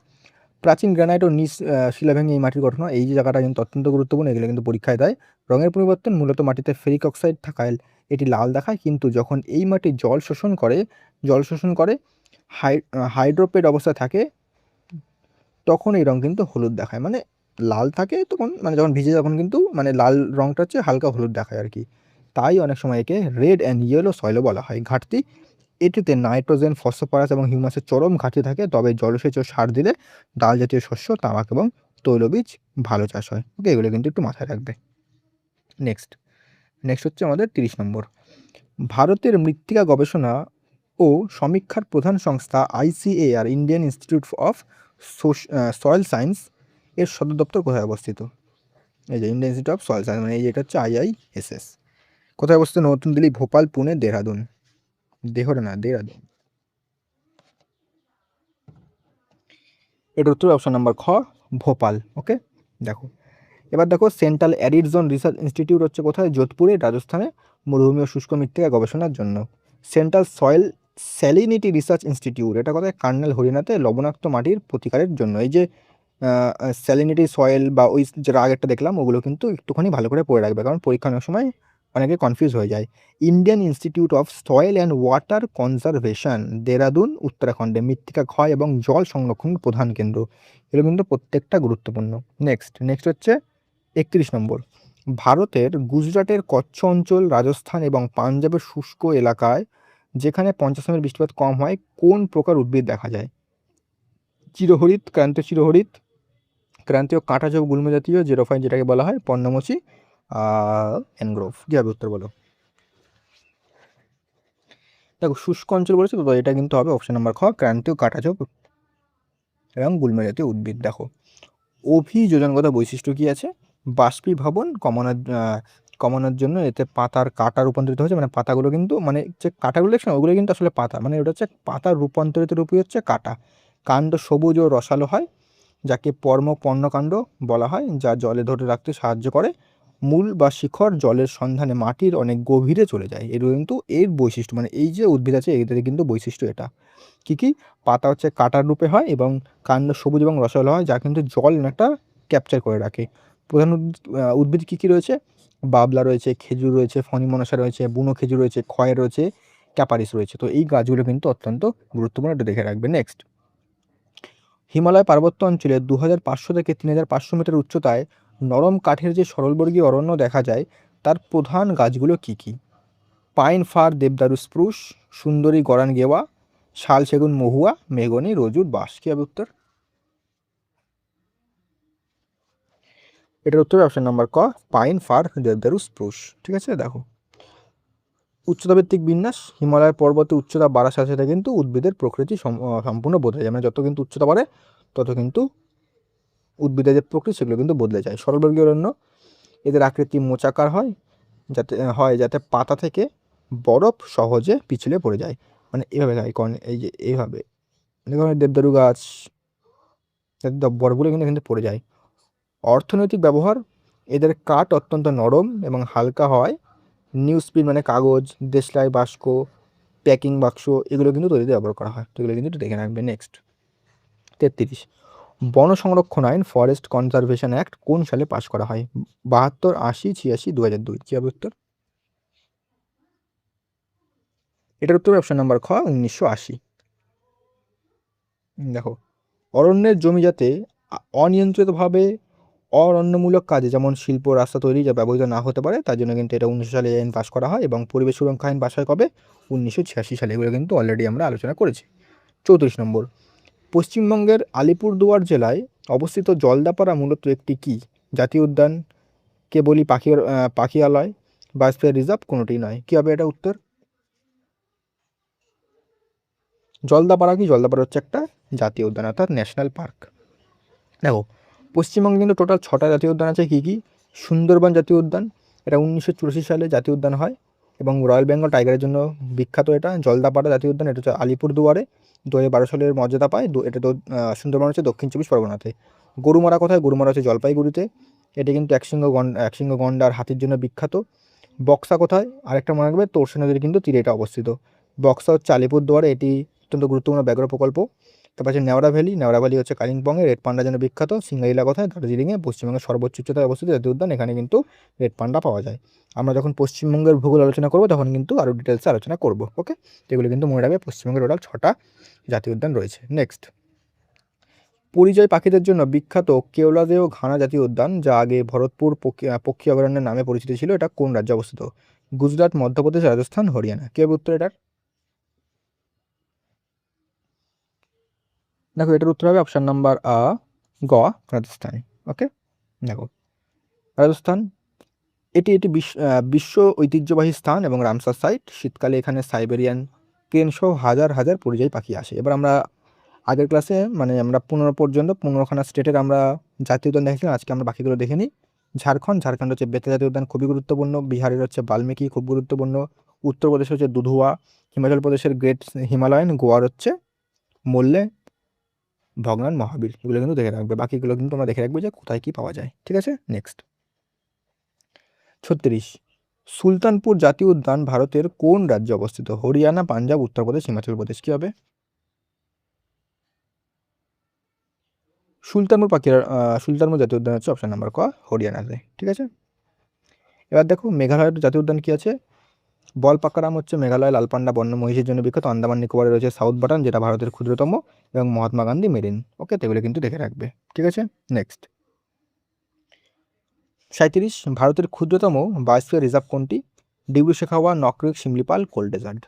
প্রাচীন গ্রানাইট ও নিজ শিলাভেঙে এই মাটির গঠন হয়। এই যে জায়গাটা কিন্তু অত্যন্ত গুরুত্বপূর্ণ, এগুলো কিন্তু পরীক্ষায় দেয়। রঙের পরিবর্তন, মূলত মাটিতে ফেরিক অক্সাইড থাকায় এটি লাল দেখায়, কিন্তু যখন এই মাটি জল শোষণ করে হাইড্রোপেড অবস্থায় থাকে তখন এই রং কিন্তু হলুদ দেখায়। মানে লাল থাকে তখন, মানে যখন ভিজে তখন কিন্তু মানে লাল রংটা হচ্ছে হালকা হলুদ দেখায় আর কি। তাই অনেক সময় একে রেড অ্যান্ড ইয়েলো সয়েলও বলা হয়। ঘাটতি, এটিতে নাইট্রোজেন, ফসফরাস এবং হিউমাসের চরম ঘাটতি থাকে, তবে জলসেচ ও সার দিলে ডাল জাতীয় শস্য, তামাক এবং তৈলবীজ ভালো চাষ হয়। ওকে? এগুলো কিন্তু একটু মাথায় রাখবে। নেক্সট নেক্সট হচ্ছে আমাদের 30 নম্বর। ভারতের মৃত্তিকা গবেষণা ও সমীক্ষার প্রধান সংস্থা ICAR, Indian institute of soil science এর সদর দপ্তর কোথায় অবস্থিত? এই যে Indian institute of soil science, মানে এই যে এটা হচ্ছে IISS। কোথায় অবস্থিত? নতুন দিল্লি, ভোপাল, পুনে, দেহরাদুন। দেহরাদুন। এটার উত্তর অপশন নাম্বার খ, ভোপাল। ওকে? দেখো, এবার দেখো central arid zone research institute হচ্ছে কোথায়? যোধপুরে, রাজস্থানে, মরুভূমি ও শুষ্ক মৃত্তিকা গবেষণার জন্য। Central soil salinity research institute এটা কোথায়? কার্নেল, হরিয়ানাতে, লবণাক্ত মাটির প্রতিকারের জন্য। এই যে স্যালিনিটি সয়েল বা ওই যেটা আগেরটা দেখলাম ওগুলো কিন্তু একটুখানি ভালো করে পড়ে রাখবে, কারণ পরীক্ষা অনেক সময় অনেকে কনফিউজ হয়ে যায়। Indian institute of soil and water conservation, Dehradun, উত্তরাখণ্ডে, মৃত্তিকা ক্ষয় এবং জল সংরক্ষণের প্রধান কেন্দ্র। এগুলো কিন্তু প্রত্যেকটা গুরুত্বপূর্ণ। নেক্সট হচ্ছে 31 নম্বর। ভারতের গুজরাটের কচ্ছ অঞ্চল, রাজস্থান এবং পাঞ্জাবের শুষ্ক এলাকায় যেখানে 50 বৃষ্টিপাত কম হয় কোন প্রকার উদ্ভিদ দেখা যায়? চিরহরিৎ, ক্রান্তীয় চিরহরিৎ, ক্রান্তীয় কাঁটাঝোপ গুল্ম জাতীয় জেরোফাইট যেটাকে বলা হয়, পর্ণমোচী, ম্যানগ্রোভ। কী হবে উত্তর বলো? দেখো, শুষ্ক অঞ্চল বলেছে তো এটা কিন্তু হবে অপশন নাম্বার খ, ক্রান্তীয় কাঁটাঝোপ এবং গুল্ম জাতীয় উদ্ভিদ। দেখো, অভিযোজনগত বৈশিষ্ট্য কী আছে? বাষ্পীভবন কমানোর জন্য এতে পাতার কাঁটা রূপান্তরিত হচ্ছে, মানে পাতাগুলো কিন্তু মানে যে কাঁটাগুলো দেখছো না ওগুলো কিন্তু আসলে পাতা, মানে ওটা হচ্ছে পাতার রূপান্তরিত রূপই হচ্ছে কাঁটা। কাণ্ড সবুজ ও রসালো হয়, যাকে পর্ণকাণ্ড বলা হয়, যা জলে ধরে রাখতে সাহায্য করে। মূল বা শিখর জলের সন্ধানে মাটির অনেক গভীরে চলে যায়। এর কিন্তু এর বৈশিষ্ট্য, মানে এই যে উদ্ভিদ আছে এদের কিন্তু বৈশিষ্ট্য এটা। কী? পাতা হচ্ছে কাঁটার রূপে হয় এবং কাণ্ড সবুজ এবং রসালো হয়, যা কিন্তু জল অনেকটা ক্যাপচার করে রাখে। প্রধান উদ্ভিদ কী রয়েছে? বাবলা রয়েছে, খেজুর রয়েছে, ফণিমনসা রয়েছে, বুনো খেজুর রয়েছে, খয় রয়েছে, ক্যাপারিস রয়েছে। তো এই গাছগুলো কিন্তু অত্যন্ত গুরুত্বপূর্ণ, এটা দেখে রাখবে। নেক্সট হিমালয় পার্বত্য অঞ্চলে 2500 থেকে 3500 মিটার উচ্চতায় নরম কাঠের যে সরলবর্গীয় অরণ্য দেখা যায় তার প্রধান গাছগুলো কি কি? পাইন, ফার, দেবদারু, স্প্রুস, সুন্দরী, গরান, গেওয়া, শাল, সেগুন, মহুয়া, মেহগনি, রজুর, বাঁশ। কি হবে উত্তর? এটার উত্তর অপশন নাম্বার ক, পাইন, ফার, দেবদারু, স্প্রুস। ঠিক আছে, দেখো উচ্চতা ভিত্তিক বিন্যাস, হিমালয়ের পর্বতে উচ্চতা বাড়ার সাথে সাথে কিন্তু উদ্ভিদের প্রকৃতি সম্পূর্ণ বদলে যায়, মানে যত কিন্তু উচ্চতা বাড়ে তত কিন্তু উদ্ভিদের যে প্রকৃতি সেগুলো কিন্তু বদলে যায়। সরলবর্গীয় অরণ্য, এদের আকৃতি মোচাকার যাতে পাতা থেকে বরফ সহজে পিছলে পড়ে যায়, মানে এইভাবে হয়, কারণ এই যে এইভাবে দেবদারু গাছ বরফগুলো কিন্তু পড়ে যায়। অর্থনৈতিক ব্যবহার, এদের কাঠ অত্যন্ত নরম এবং হালকা হয়। নিউজপ্রিন্ট মানে কাগজ, দেশলাই, বাস্ক, প্যাকিং বাক্স এগুলো কিন্তু তৈরিতে ব্যবহার করা হয়। তো এগুলো কিন্তু দেখে রাখবে। নেক্সট 33, বন সংরক্ষণ আইন ফরেস্ট কনজারভেশন অ্যাক্ট কোন সালে পাশ করা হয়? 72, 80, 86, 2002। কি হবে উত্তর? এটার উত্তর অপশন নাম্বার খ, 1980। দেখো অরণ্যের জমি যাতে অনিয়ন্ত্রিতভাবে অরণ্যমূলক কাজে যেমন শিল্প, রাস্তা তৈরি যা ব্যবহৃত না হতে পারে তার জন্য কিন্তু এটা 1900 সালে আইন পাশ করা হয়। এবং পরিবেশ সুরক্ষা আইন পাশ হয় কবে? 1986 সালে। এগুলো কিন্তু অলরেডি আমরা আলোচনা করেছি। 34 নম্বর, পশ্চিমবঙ্গের আলিপুরদুয়ার জেলায় অবস্থিত জলদাপাড়া মূলত একটি কি জাতীয় উদ্যান, কেবলই পাখিয়ালয়, বায়োস্ফিয়ার রিজার্ভ, কোনোটি নয়। কি হবে এটা উত্তর? জলদাপাড়া কি? জলদাপাড়া হচ্ছে একটা জাতীয় উদ্যান অর্থাৎ ন্যাশনাল পার্ক। দেখো পশ্চিমবঙ্গে কিন্তু টোটাল 6টা জাতীয় উদ্যান আছে। কী কী? সুন্দরবন জাতীয় উদ্যান, এটা 1984 সালে জাতীয় উদ্যান হয় এবং রয়্যাল বেঙ্গল টাইগারের জন্য বিখ্যাত। এটা জলদাপাড়া জাতীয় উদ্যান, এটা হচ্ছে আলিপুরদুয়ারে 2012 সালের মর্যাদা পায়। এটা তো সুন্দরবন হচ্ছে দক্ষিণ 24 পরগনাতে। গরুমারা কোথায়? গরুমারা হচ্ছে জলপাইগুড়িতে। এটা কিন্তু একশৃঙ্গ গন্ডার হাতির জন্য বিখ্যাত। বক্সা কোথায়? আরেকটা মনে রাখবে, তোরসা নদীর কিন্তু তীরে এটা অবস্থিত। বক্সা হচ্ছে আলিপুরদুয়ারে, এটি অত্যন্ত গুরুত্বপূর্ণ ব্যাঘ্র প্রকল্প। তারপর আছে নেওড়া ভ্যালি হচ্ছে কালিম্পংয়ে রেড পান্ডার জন্য বিখ্যাত। সিঙ্গাইলা কোথায়? দার্জিলিংয়ে, পশ্চিমবঙ্গের সর্বোচ্চ উচ্চতায় অবস্থিত জাতীয় উদ্যান, এখানে কিন্তু রেড পান্ডা পাওয়া যায়। আমরা যখন পশ্চিমবঙ্গের ভূগোল আলোচনা করবো তখন কিন্তু আরও ডিটেলসে আলোচনা করবো। ওকে, এগুলো কিন্তু মনে রাখবে, পশ্চিমবঙ্গের টোটাল 6টা জাতীয় উদ্যান রয়েছে। নেক্সট, পরিযায়ী পাখিদের জন্য বিখ্যাত কেওলাদেও ঘানা জাতীয় উদ্যান, যা আগে ভরতপুর পক্ষী অভয়ারণ্যের নামে পরিচিত ছিল, এটা কোন রাজ্যে অবস্থিত? গুজরাট, মধ্যপ্রদেশ, রাজস্থান, হরিয়ানা। কি হবে উত্তর এটার? দেখো এটার উত্তর হবে অপশান নাম্বার গ, রাজস্থান। ওকে, দেখো রাজস্থান, এটি এটি বিশ্ব ঐতিহ্যবাহী স্থান এবং রামসার সাইট। শীতকালে এখানে সাইবেরিয়ান ক্রেন সহ হাজার হাজার পরিযায়ী পাখি আসে। এবার আমরা আগের ক্লাসে মানে আমরা 15খানা স্টেটের আমরা জাতীয় উদ্যান দেখেছিলাম, আজকে আমরা বাকিগুলো দেখে নিই। ঝাড়খণ্ড হচ্ছে বেতে জাতীয় উদ্যান, খুবই গুরুত্বপূর্ণ। বিহারের হচ্ছে বাল্মীকি, খুব গুরুত্বপূর্ণ। উত্তরপ্রদেশ হচ্ছে দুধুয়া, হিমাচল প্রদেশের গ্রেট হিমালয়ান, গোয়ার হচ্ছে মোল্লে, ভগনান, মহাবীর। এগুলো কিন্তু দেখে রাখবে, বাকিগুলো কিন্তু তোমরা দেখে রাখবে যে কোথায় কী পাওয়া যায়। ঠিক আছে, নেক্সট 36, সুলতানপুর জাতীয় উদ্যান ভারতের কোন রাজ্যে অবস্থিত? হরিয়ানা, পাঞ্জাব, উত্তরপ্রদেশ, হিমাচল প্রদেশ। কী হবে? সুলতানপুর জাতীয় উদ্যান হচ্ছে অপশন নাম্বার ক, হরিয়ানাতে। ঠিক আছে, এবার দেখো মেঘালয়ের জাতীয় উদ্যান কি আছে? বলপাকারাম হচ্ছে মেঘালয় লাল পান্ডা বন্য মহিষের জন্য বিখ্যাত। আন্দামান নিকোবরে রয়েছে সাউথ বাটান, যেটা ভারতের ক্ষুদ্রতম, এবং মহাত্মা গান্ধী মেরিন। ওকে, তো এগুলো কিন্তু দেখে রাখবে। ঠিক আছে, নেক্সট 37, ভারতের ক্ষুদ্রতম বায়োস্ফিয়ার রিজার্ভ কোনটি? ডিব্রু শেখাওয়া, নকরিক, শিমলিপাল, কোল ডেজার্ট।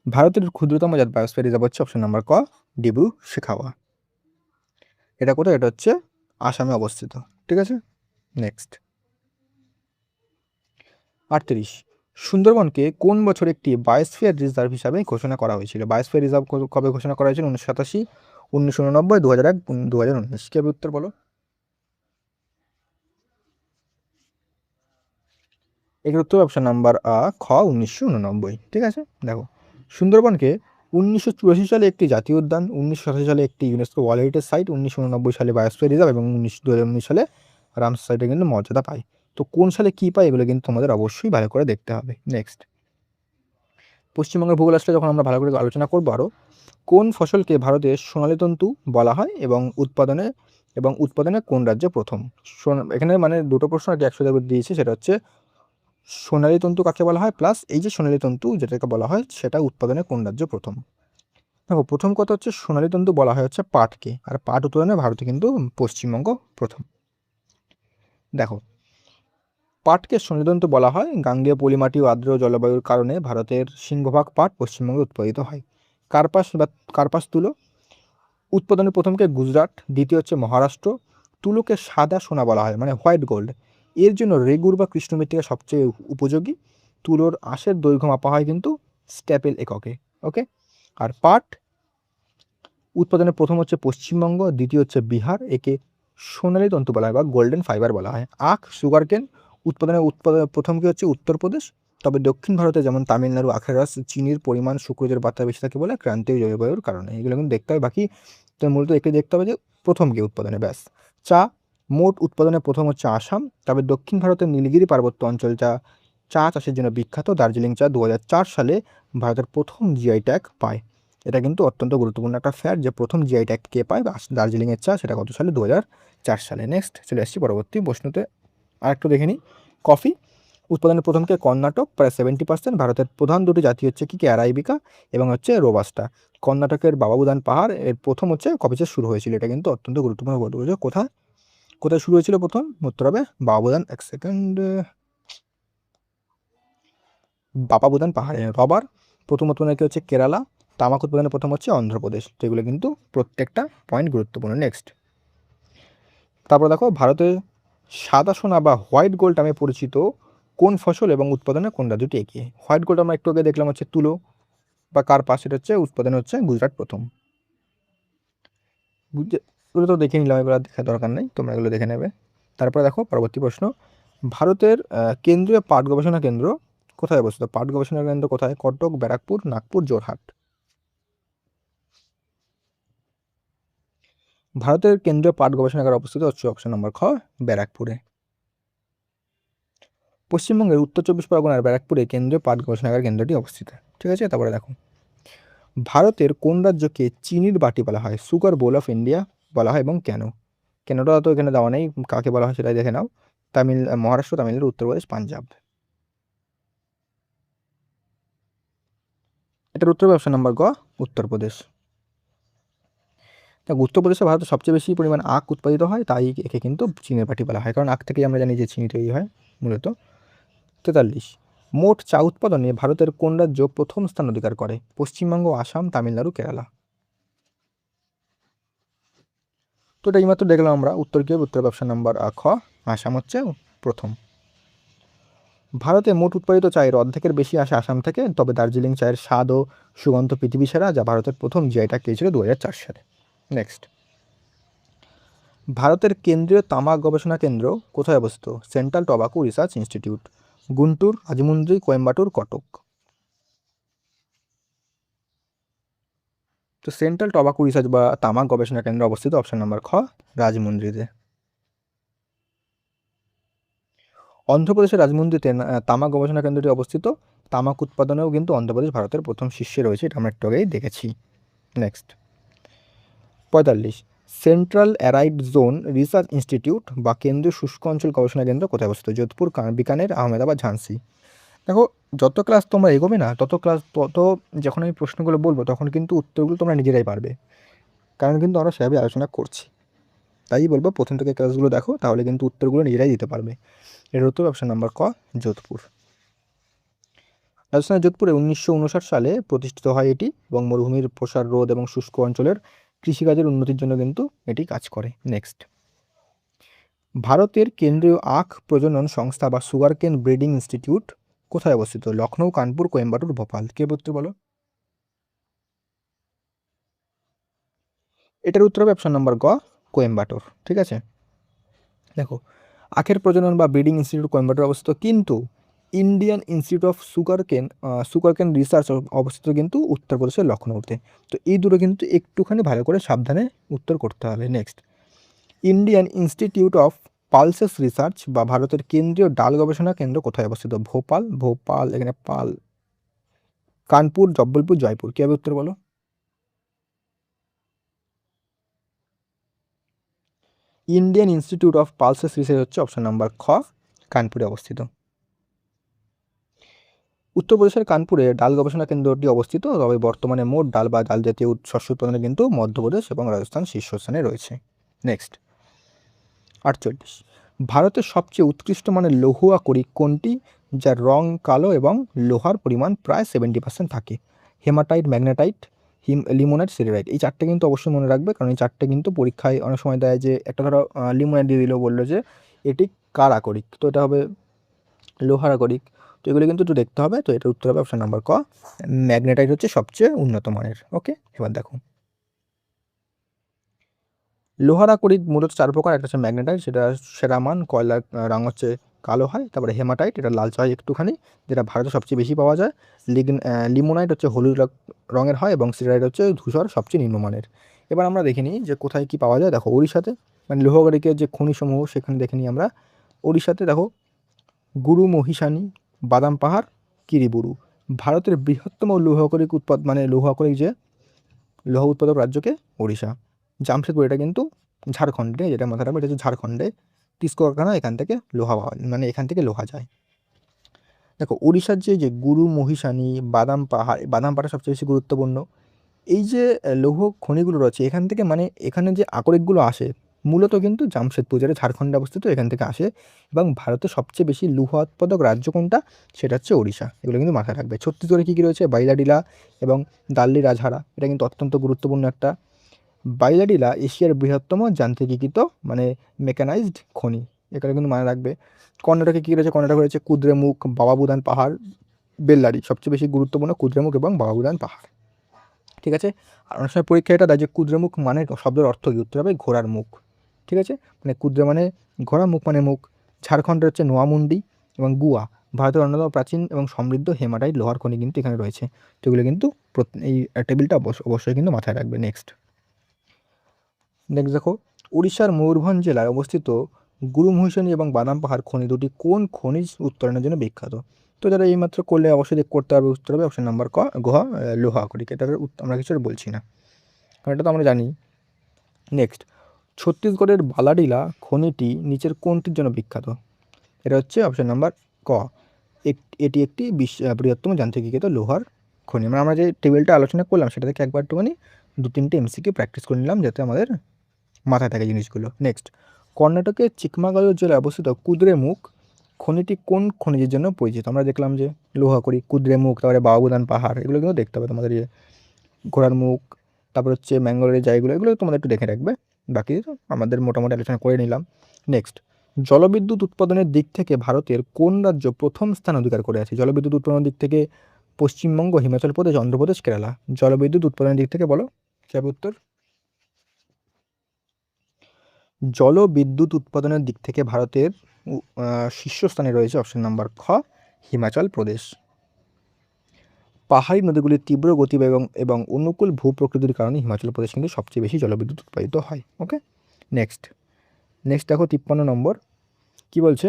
ভারতের ক্ষুদ্রতম বায়োস্ফিয়ার রিজার্ভ হচ্ছে অপশন নাম্বার ক, ডিব্রু শেখাওয়া। এটা কোথায়? এটা হচ্ছে আসামে অবস্থিত। ঠিক আছে, নেক্সট 38, সুন্দরবনকে কোন বছর একটি বায়োস্ফিয়ার রিজার্ভ হিসাবে ঘোষণা করা হয়েছিল? বায়োস্ফিয়ার রিজার্ভ কবে ঘোষণা করা হয়েছিল? 1987, 1989, 2001, 2019। কি হবে উত্তর বলো? এর উত্তর অপশন নাম্বার খ, 1989। ঠিক আছে, দেখো সুন্দরবনকে 1984 সালে একটি জাতীয় উদ্যান, 1987 সালে একটি ইউনেস্কো ওয়ার্ল্ড হেরিটেজ সাইট, 1989 সালে বায়োস্ফিয়ার রিজার্ভ এবং 2019 সালে রামসার সাইটে কিন্তু মর্যাদা পায়। তো কোন সালে কী পায় এগুলো কিন্তু তোমাদের অবশ্যই ভালো করে দেখতে হবে। নেক্সট, পশ্চিমবঙ্গের ভূগোল আসলে যখন আমরা ভালো করে আলোচনা করবো আরও, কোন ফসলকে ভারতের সোনালী তন্তু বলা হয় এবং উৎপাদনে কোন রাজ্যে প্রথম? এখানে মানে দুটো প্রশ্ন একসাথে দিয়েছি, সেটা হচ্ছে সোনালী তন্তু কাকে বলা হয়, প্লাস এই যে সোনালী তন্তু যেটাকে বলা হয় সেটা উৎপাদনে কোন রাজ্য প্রথম। দেখো, প্রথম কথা হচ্ছে সোনালী তন্তু বলা হয় হচ্ছে পাটকে, আর পাট উৎপাদনে ভারতে কিন্তু পশ্চিমবঙ্গ প্রথম। দেখো, পাটকে সোনালী তন্তু বলা হয় গাঙ্গেয় পলিমাটি ও আর্দ্র জলবায়ুর কারণে ভারতের সিংহভাগ পাট পশ্চিমবঙ্গে উৎপাদিত হয়। কার্পাস বা কার্পাস তুলো উৎপাদনে প্রথমকে গুজরাট, দ্বিতীয় হচ্ছে মহারাষ্ট্র। তুলোকে সাদা সোনা বলা হয়, মানে হোয়াইট গোল্ড। এর জন্য রেগুর বা কৃষ্ণ মৃত্তিকা সবচেয়ে উপযোগী। তুলোর আঁশের দৈর্ঘ্য মাপা হয় কিন্তু স্ট্যাপেল এককে। ওকে। আর পাট উৎপাদনে প্রথম হচ্ছে পশ্চিমবঙ্গ, দ্বিতীয় হচ্ছে বিহার। একে সোনালী তন্তু বলা হয় বা গোল্ডেন ফাইবার বলা হয়। আখ, সুগারকেন উৎপাদনে প্রথম কি হচ্ছে উত্তরপ্রদেশ। তবে দক্ষিণ ভারতে যেমন তামিলনাড়ু আখের রস, চিনির পরিমাণ শুক্রজের মাত্রা বেশি থাকে বলে ক্রান্তীয় জলবায়ুর কারণে। এগুলো কিন্তু দেখতে হবে, বাকি তো মূলত একে দেখতে হবে যে প্রথম কি উৎপাদনে, ব্যাস। চা মোট উৎপাদনে প্রথম হচ্ছে আসাম, তবে দক্ষিণ ভারতের নীলগিরি পার্বত্য অঞ্চল চা চা চাষের জন্য বিখ্যাত। দার্জিলিং চা 2004 সালে ভারতের প্রথম জিআই ট্যাগ পায়। এটা কিন্তু অত্যন্ত গুরুত্বপূর্ণ একটা ফ্যাক্ট যে প্রথম জিআই ট্যাগ কে পায় দার্জিলিংয়ের চা, সেটা কত সালে, 2004 সালে। নেক্সট চলে আসছি পরবর্তী প্রশ্নতে, আরেকটু দেখে নিই। কফি উৎপাদনের প্রথমকে কর্ণাটক, প্রায় 70%। ভারতের প্রধান দুটি জাতি হচ্ছে কি অ্যারাবিকা এবং হচ্ছে রোবাস্টা। কর্ণাটকের বাবাবুদান পাহাড় এর প্রথম হচ্ছে কফি চাষ শুরু হয়েছিল। এটা কিন্তু অত্যন্ত গুরুত্বপূর্ণ বলতে, কোথায় কোথায় শুরু হয়েছিল প্রথম, উত্তর হবে বাবাবুদান, এক সেকেন্ড, বাবাবুদান পাহাড়ে। রবার প্রথম উৎপাদন কি হচ্ছে কেরালা। তামাক উৎপাদনের প্রথম হচ্ছে অন্ধ্রপ্রদেশ। তো এগুলো কিন্তু প্রত্যেকটা পয়েন্ট গুরুত্বপূর্ণ। নেক্সট, তারপর দেখো, ভারতে সাদা সোনা বা হোয়াইট গোল্ড নামে পরিচিত কোন ফসল এবং উৎপাদনে কোন রাজ্যটি এগিয়ে? হোয়াইট গোল্ড আমরা একটু আগে দেখলাম হচ্ছে তুলো বা কার্পাস, এটা হচ্ছে উৎপাদনে হচ্ছে গুজরাট প্রথম। এগুলো তো দেখে নিলাম, এগুলো দেখার দরকার নেই, তোমরা এগুলো দেখে নেবে। তারপরে দেখো পরবর্তী প্রশ্ন, ভারতের কেন্দ্রীয় পাট গবেষণা কেন্দ্র কোথায় অবস্থিত? পাট গবেষণা কেন্দ্র কোথায়? কটক, ব্যারাকপুর, নাগপুর, জোরহাট। ভারতের কেন্দ্রীয় পাট গবেষণাগার অবস্থিত হচ্ছে অপশন নম্বর খ, ব্যারাকপুরে। পশ্চিমবঙ্গের উত্তর চব্বিশ পরগনার ব্যারাকপুরে কেন্দ্রীয় পাট গবেষণাগার কেন্দ্রটি অবস্থিত। ঠিক আছে, তারপরে দেখো, ভারতের কোন রাজ্যকে চিনির বাটি বলা হয়? সুগার বোল অফ ইন্ডিয়া বলা হয় এবং কেন? কেনটা তো এখানে দেওয়া নেই, কাকে বলা হয় সেটাই দেখে নাও। মহারাষ্ট্র, তামিলনাড়ু, উত্তরপ্রদেশ, পাঞ্জাব। এটার উত্তর হবে অপশন নাম্বার গ, উত্তরপ্রদেশ। তা উত্তরপ্রদেশে ভারতের সবচেয়ে বেশি পরিমাণ আখ উৎপাদিত হয়, তাই একে কিন্তু চিনির বাটি বলা হয়, কারণ আখ থেকেই আমরা জানি যে চিনি তৈরি হয় মূলত। 43, মোট চা উৎপাদনে ভারতের কোন রাজ্য প্রথম স্থান অধিকার করে? পশ্চিমবঙ্গ, আসাম, তামিলনাড়ু, কেরালা। তো এটা এইমাত্র দেখলাম আমরা, উত্তর কি হবে? উত্তর অপশন নাম্বার খ, আসাম হচ্ছে প্রথম। ভারতে মোট উৎপাদিত চায়ের অর্ধেকের বেশি আসে আসাম থেকে, তবে দার্জিলিং চায়ের স্বাদ ও সুগন্ধ পৃথিবী সেরা, যা ভারতের প্রথম জিআই ট্যাগ পেয়েছিল 2004 সালে। নেক্সট, ভারতের কেন্দ্রীয় তামাক গবেষণা কেন্দ্র কোথায় অবস্থিত? Central tobacco research institute, Guntur, Rajahmundry, Coimbatore, Cuttack. তো সেন্ট্রাল টোবাকো রিসার্চ বা তামাক গবেষণা কেন্দ্র অবস্থিত অপশন নাম্বার খ, রাজমুন্দ্রিতে। অন্ধ্রপ্রদেশের রাজমুন্দ্রিতে তামাক গবেষণা কেন্দ্রটি অবস্থিত। তামাক উৎপাদনেও কিন্তু অন্ধ্রপ্রদেশ ভারতের প্রথম শীর্ষে রয়েছে, এটা আমরা একটু আগেই দেখেছি। Next, 45, central arid zone research institute বা কেন্দ্রীয় শুষ্ক অঞ্চল গবেষণা কেন্দ্র কোথায় অবস্থিত? যোধপুর, বিকানের, আহমেদাবাদ, ঝাঁসি। দেখো, যত ক্লাস তোমরা এগোবে না, তত যখন আমি প্রশ্নগুলো বলবো তখন কিন্তু উত্তরগুলো তোমরা নিজেরাই পারবে, কারণ কিন্তু আমরা সেভাবে আলোচনা করছি। তাই বলবো প্রথম থেকে ক্লাসগুলো দেখো, তাহলে কিন্তু উত্তরগুলো নিজেরাই দিতে পারবে। এর উত্তর অপশন নাম্বার ক, যোধপুর। রাজস্থানের যোধপুরে 1959 সালে প্রতিষ্ঠিত হয় এটি, এবং মরুভূমির প্রসার রোধ এবং শুষ্ক অঞ্চলের কৃষিকাজের উন্নতির জন্য কিন্তু এটি কাজ করে। নেক্সট, ভারতের কেন্দ্রীয় আখ প্রজনন সংস্থা বা সুগারকেন ব্রিডিং ইনস্টিটিউট কোথায় অবস্থিত? লখনৌ, কানপুর, কোয়েম্বাটুর, ভোপাল। কে বলতে বলো? এটার উত্তর হবে অপশন নাম্বার গ, কোয়েম্বাটোর। ঠিক আছে, দেখো, আখের প্রজনন বা ব্রিডিং ইনস্টিটিউট কোয়েম্বাটোর অবস্থিত, কিন্তু Indian institute of sugarcane research অবস্থিত কিন্তু উত্তরপ্রদেশের লখনৌতে। তো এই দুটো কিন্তু একটুখানি ভালো করে সাবধানে উত্তর করতে হবে। Next, Indian institute of pulses research বা ভারতের কেন্দ্রীয় ডাল গবেষণা কেন্দ্র কোথায় অবস্থিত? ভোপাল, এখানে পাল, কানপুর, জব্বলপুর, জয়পুর। কি হবে উত্তর বলো? Indian institute of pulses research হচ্ছে অপশন নাম্বার খ, কানপুরে অবস্থিত। উত্তরপ্রদেশের কানপুরে ডাল গবেষণা কেন্দ্রটি অবস্থিত, তবে বর্তমানে মোট ডাল বা ডাল জাতীয় শস্য উৎপাদনে কিন্তু মধ্যপ্রদেশ এবং রাজস্থান শীর্ষস্থানে রয়েছে। নেক্সট 48, ভারতের সবচেয়ে উৎকৃষ্ট মানের লৌহ আকরিক কোনটি, যার রং কালো এবং লোহার পরিমাণ প্রায় 70% থাকে? Hematite, magnetite, limonite, siderite. এই চারটে কিন্তু অবশ্যই মনে রাখবে, কারণ এই চারটে কিন্তু পরীক্ষায় অনেক সময় দেয় যে একটা ধরো লিমোনাইট দিয়ে দিল, বললো যে এটি কার আকরিক, তো এটা হবে লোহার আকরিক। তো এগুলো কিন্তু একটু দেখতে হবে। তো এটার উত্তর হবে অপশন নাম্বার ক, ম্যাগনেটাইট হচ্ছে সবচেয়ে উন্নত মানের। ওকে, এবার দেখো লোহার আকরিক মূলত 4 প্রকার। একটা হচ্ছে ম্যাগনেটাইট, সেটা সেরা মান, কয়লার রং হচ্ছে কালো হয়। তারপরে হেমাটাইট, এটা লালচে হয় একটুখানি, যেটা ভারতে সবচেয়ে বেশি পাওয়া যায়। লিমোনাইট হচ্ছে হলুদ রঙের হয়, এবং সিডারাইট হচ্ছে ধূসর, সবচেয়ে নিম্নমানের। এবার আমরা দেখে নিই যে কোথায় কি পাওয়া যায়। দেখো উড়িষ্যাতে, মানে লৌহ আকরিকের যে খনিসমূহ সেখানে দেখে নিই আমরা। উড়িষ্যাতে দেখো গুরু মহিষানি, বাদাম পাহাড়, কিরিবুরু। ভারতের বৃহত্তম লৌহ আকরিক মানে লৌহ আকরিক যে লৌহ উৎপাদক রাজ্যকে উড়িষ্যা। জামশেদপুর, এটা কিন্তু ঝাড়খণ্ডে, যেটা মাথায় রাখবে, এটা হচ্ছে ঝাড়খণ্ডে। তিস্কো কারখানা, এখান থেকে লোহা পাওয়া, মানে এখান থেকে লোহা যায়। দেখো উড়িষ্যার যে গুরু মহিষানি, বাদাম পাহাড়, বাদাম পাহাড় সবচেয়ে বেশি গুরুত্বপূর্ণ। এই যে লৌহ খনিগুলো রয়েছে এখান থেকে, মানে এখানে যে আকরিকগুলো আসে মূলত কিন্তু জামশেদপুর, যেটা ঝাড়খণ্ডে অবস্থিত, এখান থেকে আসে। এবং ভারতের সবচেয়ে বেশি লৌহ উৎপাদক রাজ্য কোনটা, সেটা হচ্ছে ওড়িশা। এগুলো কিন্তু মাথায় রাখবে। ছত্তিশগড়ে কী কী রয়েছে, বাইলাডিলা এবং দাল্লি রাজহারা, এটা কিন্তু অত্যন্ত গুরুত্বপূর্ণ একটা। বাইলাডিলা এশিয়ার বৃহত্তম যান্ত্রিকীকৃত মানে মেকানাইজড খনি, এগুলো কিন্তু মনে রাখবে। কর্ণাটকে কী রয়েছে, কর্ণাটকে রয়েছে কুদ্রেমুখ, বাবাবুদান পাহাড়, বেল্লারি, সবচেয়ে বেশি গুরুত্বপূর্ণ কুদ্রেমুখ এবং বাবাবুদান পাহাড়। ঠিক আছে। আর অনেক সময় পরীক্ষা এটা দেয় যে কুদ্রেমুখ মানে শব্দের অর্থ কী, উত্তর হবে ঘোড়ার মুখ। ঠিক আছে, মানে কুদ্রে মানে ঘোড়া, মুখ মানে মুখ। ঝাড়খণ্ডের হচ্ছে নোয়ামুন্ডি এবং গুয়া। ভারতের অন্যতম প্রাচীন এবং সমৃদ্ধ হেমাটাইট লোহার খনি কিন্তু এখানে রয়েছে। তো এগুলো কিন্তু এই টেবিলটা অবশ্যই কিন্তু মাথায় রাখবে। নেক্সট দেখো উড়িষ্যার ময়ূরভঞ্জ জেলায় অবস্থিত গুরু মহিষানি এবং বাদাম পাহাড় খনি দুটি কোন খনিজ উত্তোলনের জন্য বিখ্যাত? তো যারা এইমাত্র করলে অবশ্যই করতে হবে, উত্তর হবে অপশন নাম্বার ক, লোহা আকরিক। এটার আমরা কিছু আর বলছি না, কারণ এটা তো আমরা জানি। নেক্সট, ছত্তিশগড়ের বালাডিলা খনিটি নিচের কোনটির জন্য বিখ্যাত? এটা হচ্ছে অপশন নাম্বার ক, এটি একটি বৃহত্তম যান্ত্রিকীকৃত লোহার খনি। আমরা যে টেবিলটা আলোচনা করলাম সেটা থেকে একবার একটুখানি 2-3টে এমসিকিউ প্র্যাকটিস করে নিলাম, যাতে আমাদের মাথায় থাকে জিনিসগুলো। নেক্সট, কর্ণাটকের চিকমাগালুর জেলায় অবস্থিত কুদ্রেমুখ খনিটি কোন খনিজের জন্য পরিচিত? আমরা দেখলাম যে লোহা আকরিক, কুদ্রেমুখ, তারপরে বাবাবুদান পাহাড়, এগুলো কিন্তু দেখতে হবে তোমাদের। ঘোড়ার মুখ, তারপর হচ্ছে ম্যাঙ্গালোরের জায়গাগুলো, এগুলো তোমাদের একটু দেখে রাখবে। বাকি তো আমাদের মোটামুটি আলোচনা করে নিলাম। নেক্সট, জলবিদ্যুৎ উৎপাদনের দিক থেকে ভারতের কোন রাজ্য প্রথম স্থান অধিকার করে আছে? জলবিদ্যুৎ উৎপাদনের দিক থেকে পশ্চিমবঙ্গ, হিমাচল প্রদেশ, অন্ধ্রপ্রদেশ, কেরালা। জলবিদ্যুৎ উৎপাদনের দিক থেকে বলো কি হবে উত্তর? জলবিদ্যুৎ উৎপাদনের দিক থেকে ভারতের শীর্ষস্থানে রয়েছে অপশন নাম্বার খ, হিমাচল প্রদেশ। পাহাড়ি নদীগুলির তীব্র গতিবেগ এবং অনুকূল ভূপ্রকৃতির কারণে হিমাচল প্রদেশ কিন্তু সবচেয়ে বেশি জলবিদ্যুৎ উৎপাদিত হয়। ওকে, নেক্সট দেখো 53 নম্বর কি বলছে,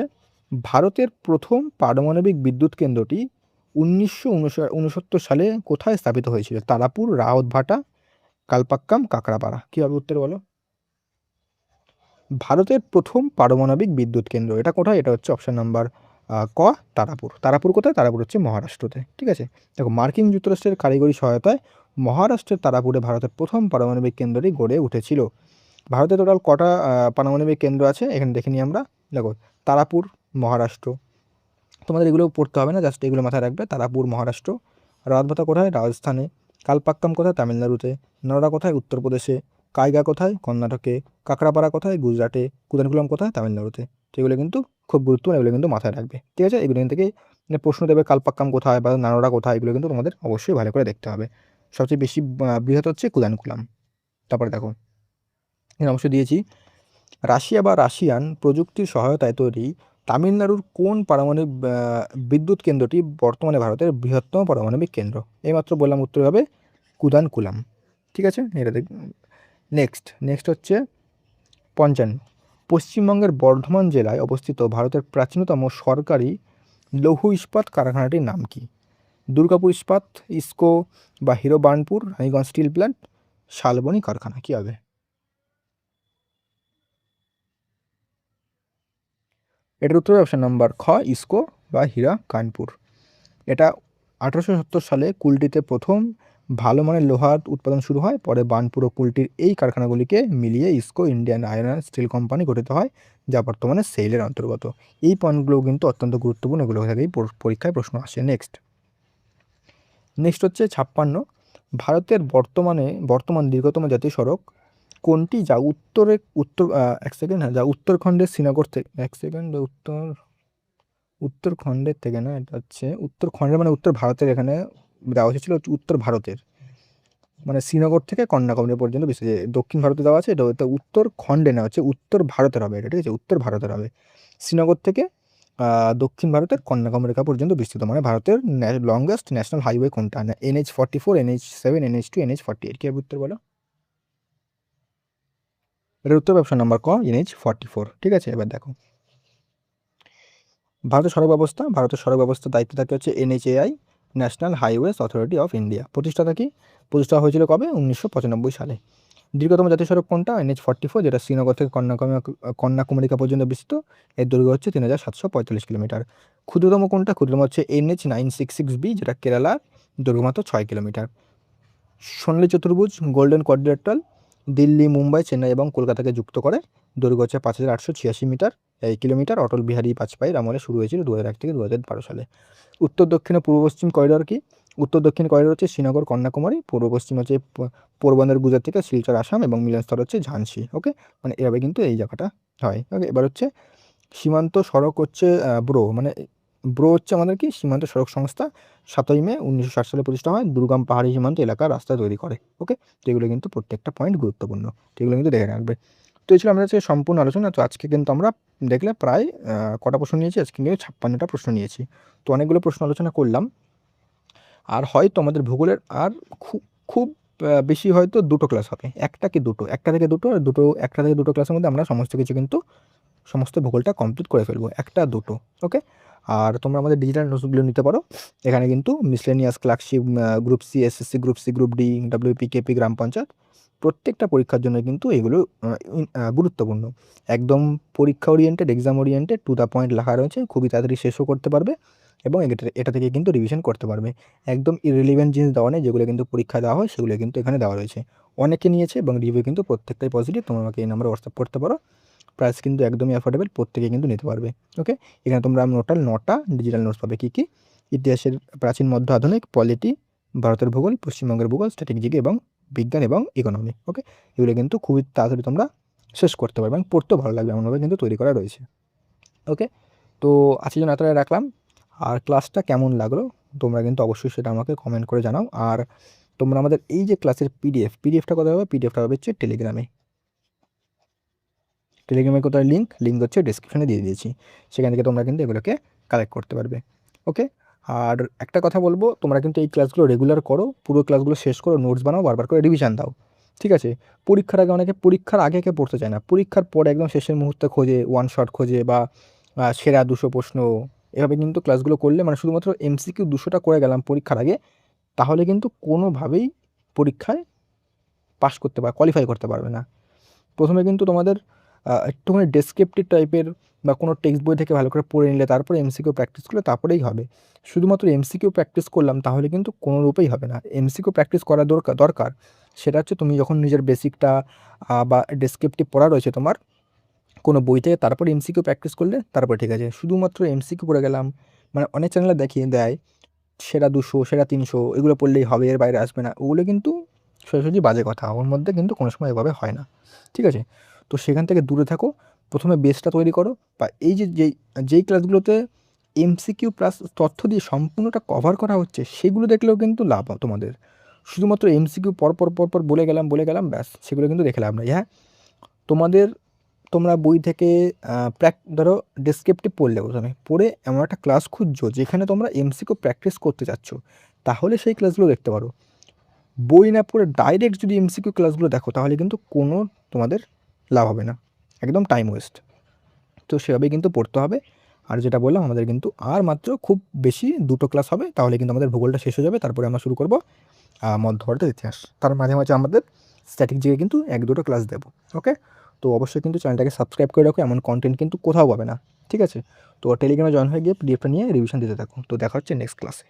ভারতের প্রথম পারমাণবিক বিদ্যুৎ কেন্দ্রটি 1969 সালে কোথায় স্থাপিত হয়েছিল? তারাপুর, রাওতভাটা, কালপাক্কাম, কাকড়াপাড়া। কী হবে উত্তর বলো? ভারতের প্রথম পারমাণবিক বিদ্যুৎ কেন্দ্র এটা কোথায়? এটা হচ্ছে অপশন নাম্বার ক, তারাপুর। তারাপুর কোথায়? তারাপুর হচ্ছে মহারাষ্ট্রতে। ঠিক আছে, দেখো মার্কিন যুক্তরাষ্ট্রের কারিগরি সহায়তায় মহারাষ্ট্রের তারাপুরে ভারতের প্রথম পারমাণবিক কেন্দ্রটি গড়ে উঠেছিল। ভারতে টোটাল কটা পারমাণবিক কেন্দ্র আছে এখানে দেখে নিই আমরা। দেখো তারাপুর মহারাষ্ট্র, তোমাদের এগুলো পড়তে হবে না, জাস্ট এগুলো মাথায় রাখবে। তারাপুর মহারাষ্ট্র। রাওতভাটা কোথায়? রাজস্থানে। কালপাক্কাম কোথায়? তামিলনাড়ুতে। নরডা কোথায়? উত্তরপ্রদেশে। কাইগা কোথায়? কর্ণাটকে। কাকড়াপাড়া কোথায়? গুজরাটে। কুদানকুলাম কোথায়? তামিলনাড়ুতে। তো এগুলো কিন্তু খুব গুরুত্বপূর্ণ, এগুলো কিন্তু মাথায় রাখবে। ঠিক আছে, এগুলো থেকে প্রশ্ন দেবে কালপাক্কাম কোথায় বা নানোডা কোথায়, এগুলো কিন্তু তোমাদের অবশ্যই ভালো করে দেখতে হবে। সবচেয়ে বেশি বৃহৎ হচ্ছে কুদানকুলাম। তারপরে দেখো এখানে অবশ্যই দিয়েছি, রাশিয়া বা রাশিয়ান প্রযুক্তির সহায়তায় তৈরি তামিলনাড়ুর কোন পারমাণবিক বিদ্যুৎ কেন্দ্রটি বর্তমানে ভারতের বৃহত্তম পারমাণবিক কেন্দ্র? এইমাত্র বললাম, উত্তর হবে কুদানকুলাম। ঠিক আছে, এটা নেক্সট হচ্ছে 55, পশ্চিমবঙ্গের বর্ধমান জেলায় অবস্থিত ভারতের প্রাচীনতম সরকারি লৌহ ইস্পাত কারখানাটির নাম কি? দুর্গাপুর ইস্পাত, ইস্কো বা hero Burnpur, Raniganj steel plant, Salboni কারখানা। কী হবে? এটার উত্তর অপশন নাম্বার খ, ইস্কো বা হীরা কানপুর। এটা 1870 সালে কুলটিতে প্রথম ভালো মানের লোহার উৎপাদন শুরু হয়। পরে বার্নপুর ও কুলটির এই কারখানাগুলিকে মিলিয়ে IISCO Indian iron and steel company গঠিত হয়, যা বর্তমানে সেইলের অন্তর্গত। এই পয়েন্টগুলোও কিন্তু অত্যন্ত গুরুত্বপূর্ণ, এগুলো থেকেই পরীক্ষায় প্রশ্ন আসে। নেক্সট হচ্ছে 56, ভারতের বর্তমান দীর্ঘতম জাতীয় সড়ক কোনটি, যা উত্তরখণ্ডের শ্রীনগর থেকে উত্তরখণ্ডের থেকে না, এটা হচ্ছে উত্তরখণ্ডের মানে উত্তর ভারতের, এখানে দেওয়া হয়েছিল উত্তর ভারতের, মানে শ্রীনগর থেকে কন্যাকুমারী পর্যন্ত বিস্তৃত। দক্ষিণ ভারতে দেওয়া আছে, এটা উত্তরখণ্ডে না, হচ্ছে উত্তর ভারতের হবে এটা, ঠিক আছে, উত্তর ভারতের হবে। শ্রীনগর থেকে দক্ষিণ ভারতের কন্যাকুমারী পর্যন্ত বিস্তৃত, মানে ভারতের লংগেস্ট ন্যাশনাল হাইওয়ে কোনটা? না NH-44, NH-7, NH-2, NH-48। কি হবে উত্তর বলো? এটার উত্তর অপশন নাম্বার ক, NH-44। ঠিক আছে, এবার দেখো ভারতের সড়ক ব্যবস্থার দায়িত্বে থাকে হচ্ছে NHAI, national highways authority of India. প্রতিষ্ঠাতা কি? প্রতিষ্ঠা হয়েছিল কবে? 1995 সালে। দীর্ঘতম জাতীয় সড়ক কোনটা? NH-44, যেটা শ্রীনগর থেকে কন্যাকুমারিকা পর্যন্ত বিস্তৃত। এর দৈর্ঘ্য হচ্ছে 3745 কিলোমিটার। ক্ষুদ্রতম কোনটা? ক্ষুদ্রতম হচ্ছে NH-966B, যেটা কেরালার, দৈর্ঘ্য মাত্র 6 কিলোমিটার। সোনালী চতুর্ভুজ গোল্ডেন কোয়াড্রিল্যাটারাল দিল্লি, মুম্বাই, চেন্নাই এবং কলকাতাকে যুক্ত করে, দৈর্ঘ্য হচ্ছে 5886 কিলোমিটার। অটল বিহারী বাজপেয়ীর আমলে শুরু হয়েছিল 2001 থেকে 2012 সালে। উত্তর দক্ষিণ ও পূর্ব পশ্চিম করিডোর কি? উত্তর দক্ষিণ করিডোর হচ্ছে শ্রীনগর কন্যাকুমারী, পূর্ব পশ্চিম হচ্ছে পোরবন্দর গুজরাট থেকে শিলচর আসাম, এবং মিলনস্থল হচ্ছে ঝান্সি। ওকে, মানে এভাবে কিন্তু এই জায়গাটা হয়। ওকে, এবার হচ্ছে সীমান্ত সড়ক হচ্ছে ব্রো হচ্ছে আমাদের কি সীমান্ত সড়ক সংস্থা। 7ই মে 1960 সালে প্রতিষ্ঠা হয়, দুর্গম পাহাড়ি সীমান্ত এলাকার রাস্তা তৈরি করে। ওকে, তো এগুলো কিন্তু প্রত্যেকটা পয়েন্ট গুরুত্বপূর্ণ, এগুলো কিন্তু দেখে রাখবে। তো এই ছিল আমাদের আজকে সম্পূর্ণ আলোচনা। তো আজকে কিন্তু আমরা দেখলে প্রায় কটা প্রশ্ন নিয়েছি? আজকে কিন্তু 56টা প্রশ্ন নিয়েছি। তো অনেকগুলো প্রশ্ন আলোচনা করলাম। আর হয়তো আমাদের ভূগোলের আর খুব খুব বেশি হয়তো 2টো ক্লাস হবে, একটা থেকে দুটো ক্লাসের মধ্যে আমরা সমস্ত কিছু কিন্তু সমস্ত ভূগোলটা কমপ্লিট করে ফেলবো, একটা দুটো। ওকে, আর তোমরা আমাদের ডিজিটাল নোটসগুলো নিতে পারো। এখানে কিন্তু miscellaneous, clerkship, group C, SSC group C, group D, WP, KP, গ্রাম পঞ্চায়েত, প্রত্যেকটা পরীক্ষার জন্য কিন্তু এগুলো গুরুত্বপূর্ণ। একদম পরীক্ষা oriented, exam oriented, to the point লেখা রয়েছে, খুবই তাড়াতাড়ি শেষও করতে পারবে এবং এটা থেকে কিন্তু রিভিশন করতে পারবে। একদম ইররিলেভেন্ট জিনিস দেওয়া নেই, যেগুলো কিন্তু পরীক্ষা দেওয়া হয় সেগুলো কিন্তু এখানে দেওয়া রয়েছে। অনেকে নিয়েছে এবং রিভিউ কিন্তু প্রত্যেকটাই পজিটিভ। তোমরা আমাকে এই নাম্বারে হোয়াটসঅ্যাপ করতে পারো। প্রাইস কিন্তু একদমই অ্যাফোর্ডেবল, প্রত্যেকে কিন্তু নিতে পারবে। ওকে, এখানে তোমরা টোটাল 9টা ডিজিটাল নোটস পাবে। কী ইতিহাসের প্রাচীন, মধ্য, আধুনিক, পলিটি, ভারতের ভূগোল, পশ্চিমবঙ্গের ভূগোল, স্ট্র্যাটেজিক এবং বিজ্ঞান এবং ইকোনমি। ওকে, এগুলো কিন্তু খুবই তাড়াতাড়ি তোমরা শেষ করতে পারবে এবং পড়তেও ভালো লাগবে, এমনভাবে কিন্তু তৈরি করা রয়েছে। ওকে, তো আজকের জন্য এতটাই রাখলাম। আর ক্লাসটা কেমন লাগলো তোমরা কিন্তু অবশ্যই সেটা আমাকে কমেন্ট করে জানাও। আর তোমরা আমাদের এই যে ক্লাসের পিডিএফটা কোথায় হবে? পিডিএফটা হবে হচ্ছে টেলিগ্রামের কোথায় লিঙ্ক হচ্ছে ডিসক্রিপশনে দিয়ে দিয়েছি, সেখান থেকে তোমরা কিন্তু এগুলোকে কালেক্ট করতে পারবে। ওকে, আর একটা কথা বলবো, তোমরা কিন্তু এই ক্লাসগুলো রেগুলার করো, পুরো ক্লাসগুলো শেষ করো, নোটস বানাও, বারবার করে রিভিশন দাও। ঠিক আছে, পরীক্ষার আগে অনেকে পরীক্ষার আগে পড়তে চায় না, পরীক্ষার পরে একদম শেষের মুহূর্তে খোঁজে, ওয়ান শট খোঁজে বা সেরা 200 প্রশ্ন। এভাবে কিন্তু ক্লাসগুলো করলে, মানে শুধুমাত্র MCQ 200টা করে গেলাম পরীক্ষার আগে, তাহলে কিন্তু কোনোভাবেই পরীক্ষায় পাস করতে কোয়ালিফাই করতে পারবে না। প্রথমে কিন্তু তোমাদের একটুখানি ডেসক্রিপটিভ টাইপের বা কোনো টেক্সট বই থেকে ভালো করে পড়ে নিলে, তারপরে MCQ প্র্যাকটিস করলে তারপরেই হবে। শুধুমাত্র MCQ প্র্যাকটিস করলাম তাহলে কিন্তু কোনোরূপেই হবে না। MCQ প্র্যাকটিস করা দরকার। সেটা হচ্ছে তুমি যখন নিজের বেসিকটা বা ডেসক্রিপটিভ পড়া রয়েছে তোমার কোনো বই থেকে, তারপরে MCQ প্র্যাকটিস করলে তারপরে ঠিক আছে। শুধুমাত্র MCQ পড়ে গেলাম, মানে অনেক চ্যানেলে দেখিয়ে দেয় সেরা 200, সেরা 300 এগুলো পড়লেই হবে, এর বাইরে আসবে না। ওগুলো কিন্তু সোজাসুজি বাজে কথা, ওর মধ্যে কিন্তু কোনো সময় এভাবে হয় না। ঠিক আছে, তো সেখান থেকে দূরে থাকো। প্রথমে বেসটা তৈরি করো, বা এই যেই ক্লাসগুলোতে MCQ প্লাস তথ্য দিয়ে সম্পূর্ণটা কভার করা হচ্ছে সেগুলো দেখলেও কিন্তু লাভ তোমাদের। শুধুমাত্র MCQ পর বলে গেলাম ব্যাস, সেগুলো কিন্তু দেখে লাভ নেই। হ্যাঁ, তোমরা বই থেকে ধরো ডেসক্রিপটিভ পড়লে, প্রথমে পড়ে এমন একটা ক্লাস খুঁজছো যেখানে তোমরা MCQ প্র্যাকটিস করতে চাচ্ছ, তাহলে সেই ক্লাসগুলো দেখতে পারো। বই না পড়ে ডাইরেক্ট যদি MCQ ক্লাসগুলো দেখো তাহলে কিন্তু কোনো তোমাদের লাভ হবে না, একদম টাইম ওয়েস্ট। তো সেভাবেই কিন্তু পড়তে হবে। আর যেটা বললাম, আমাদের কিন্তু আর মাত্র খুব বেশি 2টো ক্লাস হবে, তাহলে কিন্তু আমাদের ভূগোলটা শেষ হয়ে যাবে। তারপরে আমরা শুরু করবো মধ্য ভারতের ইতিহাস। তার মাঝে মাঝে আমাদের স্ট্র্যাটেজিকে কিন্তু 1-2টো ক্লাস দেবো। ওকে, তো অবশ্যই কিন্তু চ্যানেলটাকে সাবস্ক্রাইব করে রাখো, এমন কন্টেন্ট কিন্তু কোথাও পাবে না। ঠিক আছে, তো টেলিগ্রামে জয়েন হয়ে গিয়ে পিডিএফটা নিয়ে রিভিশন দিতে থাকো। তো দেখা হচ্ছে নেক্সট ক্লাসে।